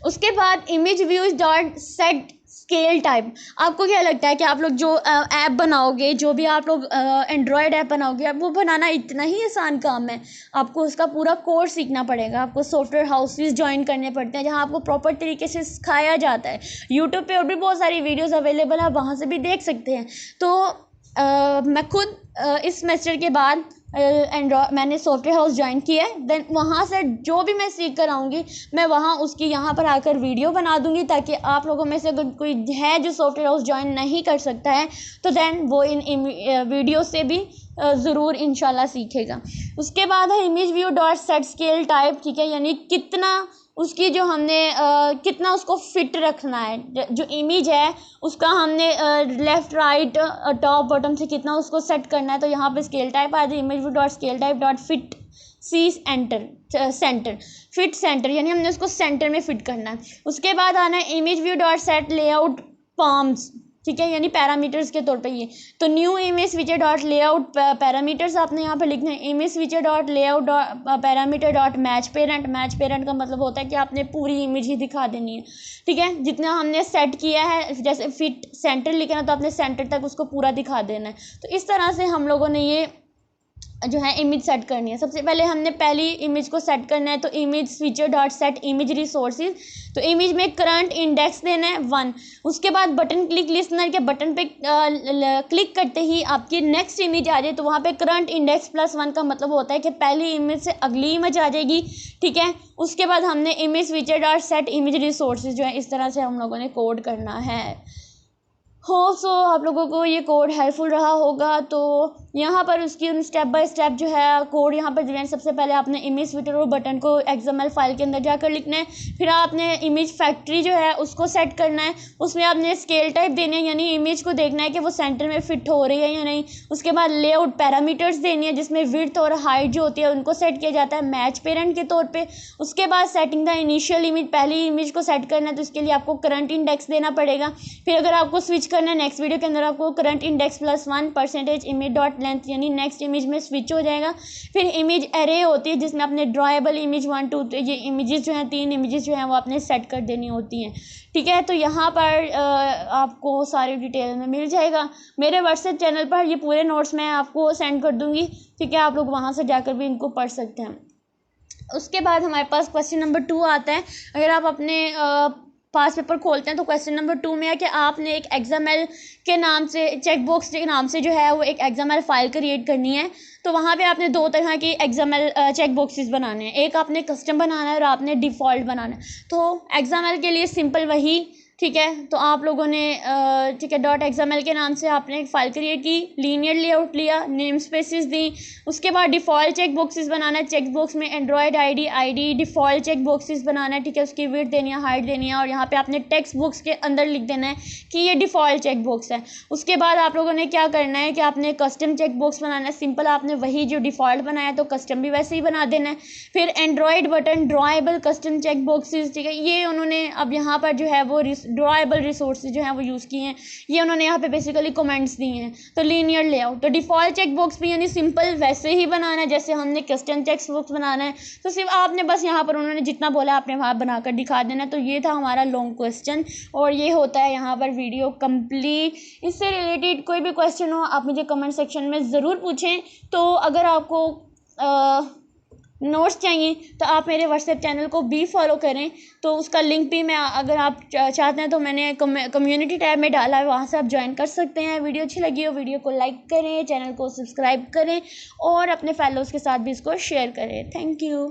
उसके बाद image view dot set scale type. आपको क्या लगता है कि आप लोग जो ऐप बनाओगे, जो भी आप लोग एंड्रॉयड ऐप बनाओगे, वो बनाना इतना ही आसान काम है? आपको उसका पूरा कोर्स सीखना पड़ेगा, आपको सॉफ्टवेयर हाउसेस ज्वाइन करने पड़ते हैं जहां आपको प्रॉपर तरीके से सिखाया जाता है। यूट्यूब पे और भी बहुत सारी वीडियोस अवेलेबल है, आप वहाँ से भी देख सकते हैं। तो मैं खुद इस सेमेस्टर के बाद मैंने सॉफ्टवेयर हाउस ज्वाइन किया है। देन वहाँ से जो भी मैं सीख कर आऊँगी मैं वहाँ उसकी यहाँ पर आकर वीडियो बना दूँगी, ताकि आप लोगों में से अगर कोई है जो सॉफ्टवेयर हाउस ज्वाइन नहीं कर सकता है तो देन वो इन वीडियो से भी ज़रूर इंशाल्लाह सीखेगा। उसके बाद है image view dot set scale type, ठीक है, यानी कितना उसकी जो हमने कितना उसको फिट रखना है, जो इमेज है उसका हमने लेफ़्ट राइट टॉप बॉटम से कितना उसको सेट करना है। तो यहाँ पे स्केल टाइप आ जाए image view dot scale type dot fit C centre fit centre, यानी हमने उसको सेंटर में फिट करना है। उसके बाद आना है image view dot set layout palms, ठीक है, यानी पैरामीटर्स के तौर पे ये। तो new image switcher dot layout parameters आपने यहाँ पे लिखना है। Image switcher dot layout parameter dot match parent. Match parent का मतलब होता है कि आपने पूरी इमेज ही दिखा देनी है, ठीक है। जितना हमने सेट किया है, जैसे फिट सेंटर लिखना है तो आपने सेंटर तक उसको पूरा दिखा देना है। तो इस तरह से हम लोगों ने ये जो है इमेज सेट करनी है। सबसे पहले हमने पहली इमेज को सेट करना है, तो image switcher dot set image resources. तो इमेज में करंट इंडेक्स देना है 1। उसके बाद बटन क्लिक लिसनर के बटन पे क्लिक करते ही आपकी नेक्स्ट इमेज आ जाए, तो वहाँ पे करंट इंडेक्स +1 का मतलब होता है कि पहली इमेज से अगली इमेज आ जाएगी, ठीक है। उसके बाद हमने image switcher dot set image resources जो है इस तरह से हम लोगों ने कोड करना है। सो आप लोगों को ये कोड हेल्पफुल रहा होगा। तो यहाँ पर उसकी स्टेप बाय स्टेप जो है कोड यहाँ पर जो सबसे पहले आपने इमेज स्विचर और बटन को XML फाइल के अंदर जाकर लिखना है। फिर आपने इमेज फैक्ट्री जो है उसको सेट करना है। उसमें आपने स्केल टाइप देने हैं, यानी इमेज को देखना है कि वो सेंटर में फिट हो रही है या नहीं। उसके बाद लेआउट पैरामीटर्स देनी है, जिसमें विड्थ और हाइट जो होती है उनको सेट किया जाता है मैच पेरेंट के तौर पर। उसके बाद सेटिंग द इनिशियल इमेज, पहली इमेज को सेट करना है तो इसके लिए आपको करंट इंडेक्स देना पड़ेगा। फिर अगर आपको स्विच करना है नेक्स्ट वीडियो के अंदर, आपको current index +1% image dot length, यानी नेक्स्ट इमेज में स्विच हो जाएगा। फिर इमेज एरे होती है जिसमें आपने ड्रॉएबल इमेज 1 2 ये इमेजेस जो हैं 3 इमेजेस जो हैं वो आपने सेट कर देनी होती हैं, ठीक है। तो यहाँ पर आपको सारी डिटेल में मिल जाएगा। मेरे व्हाट्सएप चैनल पर ये पूरे नोट्स मैं आपको सेंड कर दूँगी, ठीक है। आप लोग वहाँ से जाकर भी इनको पढ़ सकते हैं। उसके बाद हमारे पास क्वेश्चन नंबर 2 आता है। अगर आप अपने पास पेपर खोलते हैं तो क्वेश्चन नंबर 2 में है कि आपने एक XML के नाम से, चेकबॉक्स के नाम से जो है वो एक XML फाइल क्रिएट करनी है। तो वहाँ पे आपने 2 तरह की XML चेकबॉक्सेस बनाने हैं। एक आपने कस्टम बनाना है और आपने डिफ़ॉल्ट बनाना है। तो XML के लिए सिंपल वही, ठीक है। तो आप लोगों ने ठीक है .xml के नाम से आपने एक फ़ाइल क्रिएट की, लीनियर लेआउट लिया, नेम स्पेसिस दी। उसके बाद डिफ़ॉल्ट चेक बॉक्सेस बनाना है। चेक बॉक्स में Android ID default check boxes बनाना है, ठीक है। उसकी विड्थ देनी है, हाइट देनी है, और यहाँ पे आपने टेक्स्ट बॉक्स के अंदर लिख देना है कि ये डिफ़ॉल्ट चेक बॉक्स है। उसके बाद आप लोगों ने क्या करना है कि आपने कस्टम चेक बॉक्स बनाना है। सिंपल आपने वही जो डिफ़ॉल्ट बनाया तो कस्टम भी वैसे ही बना देना है। फिर android button drawable custom check boxes, ठीक है। ये उन्होंने अब यहाँ पर जो है वो ड्रॉएबल रिसोर्सेज जो हैं वो यूज़ किए हैं। ये उन्होंने यहाँ पे बेसिकली कमेंट्स दिए हैं। तो लीनियर लेआउट, तो डिफ़ॉल्ट चेक बॉक्स भी यानी सिंपल वैसे ही बनाना है जैसे हमने कस्टम चेक बॉक्स बनाना है। तो सिर्फ आपने बस यहाँ पर उन्होंने जितना बोला आपने वहाँ बनाकर दिखा देना। तो ये था हमारा लॉन्ग क्वेश्चन और ये होता है यहाँ पर वीडियो कंप्लीट। इससे रिलेटेड कोई भी क्वेश्चन हो आप मुझे कमेंट सेक्शन में ज़रूर पूछें। तो अगर आपको नोट्स चाहिए तो आप मेरे व्हाट्सएप चैनल को भी फॉलो करें। तो उसका लिंक भी मैं, अगर आप चाहते हैं तो मैंने कम्युनिटी टैब में डाला है, वहाँ से आप ज्वाइन कर सकते हैं। वीडियो अच्छी लगी हो वीडियो को लाइक करें, चैनल को सब्सक्राइब करें और अपने फेलोज़ के साथ भी इसको शेयर करें। Thank you.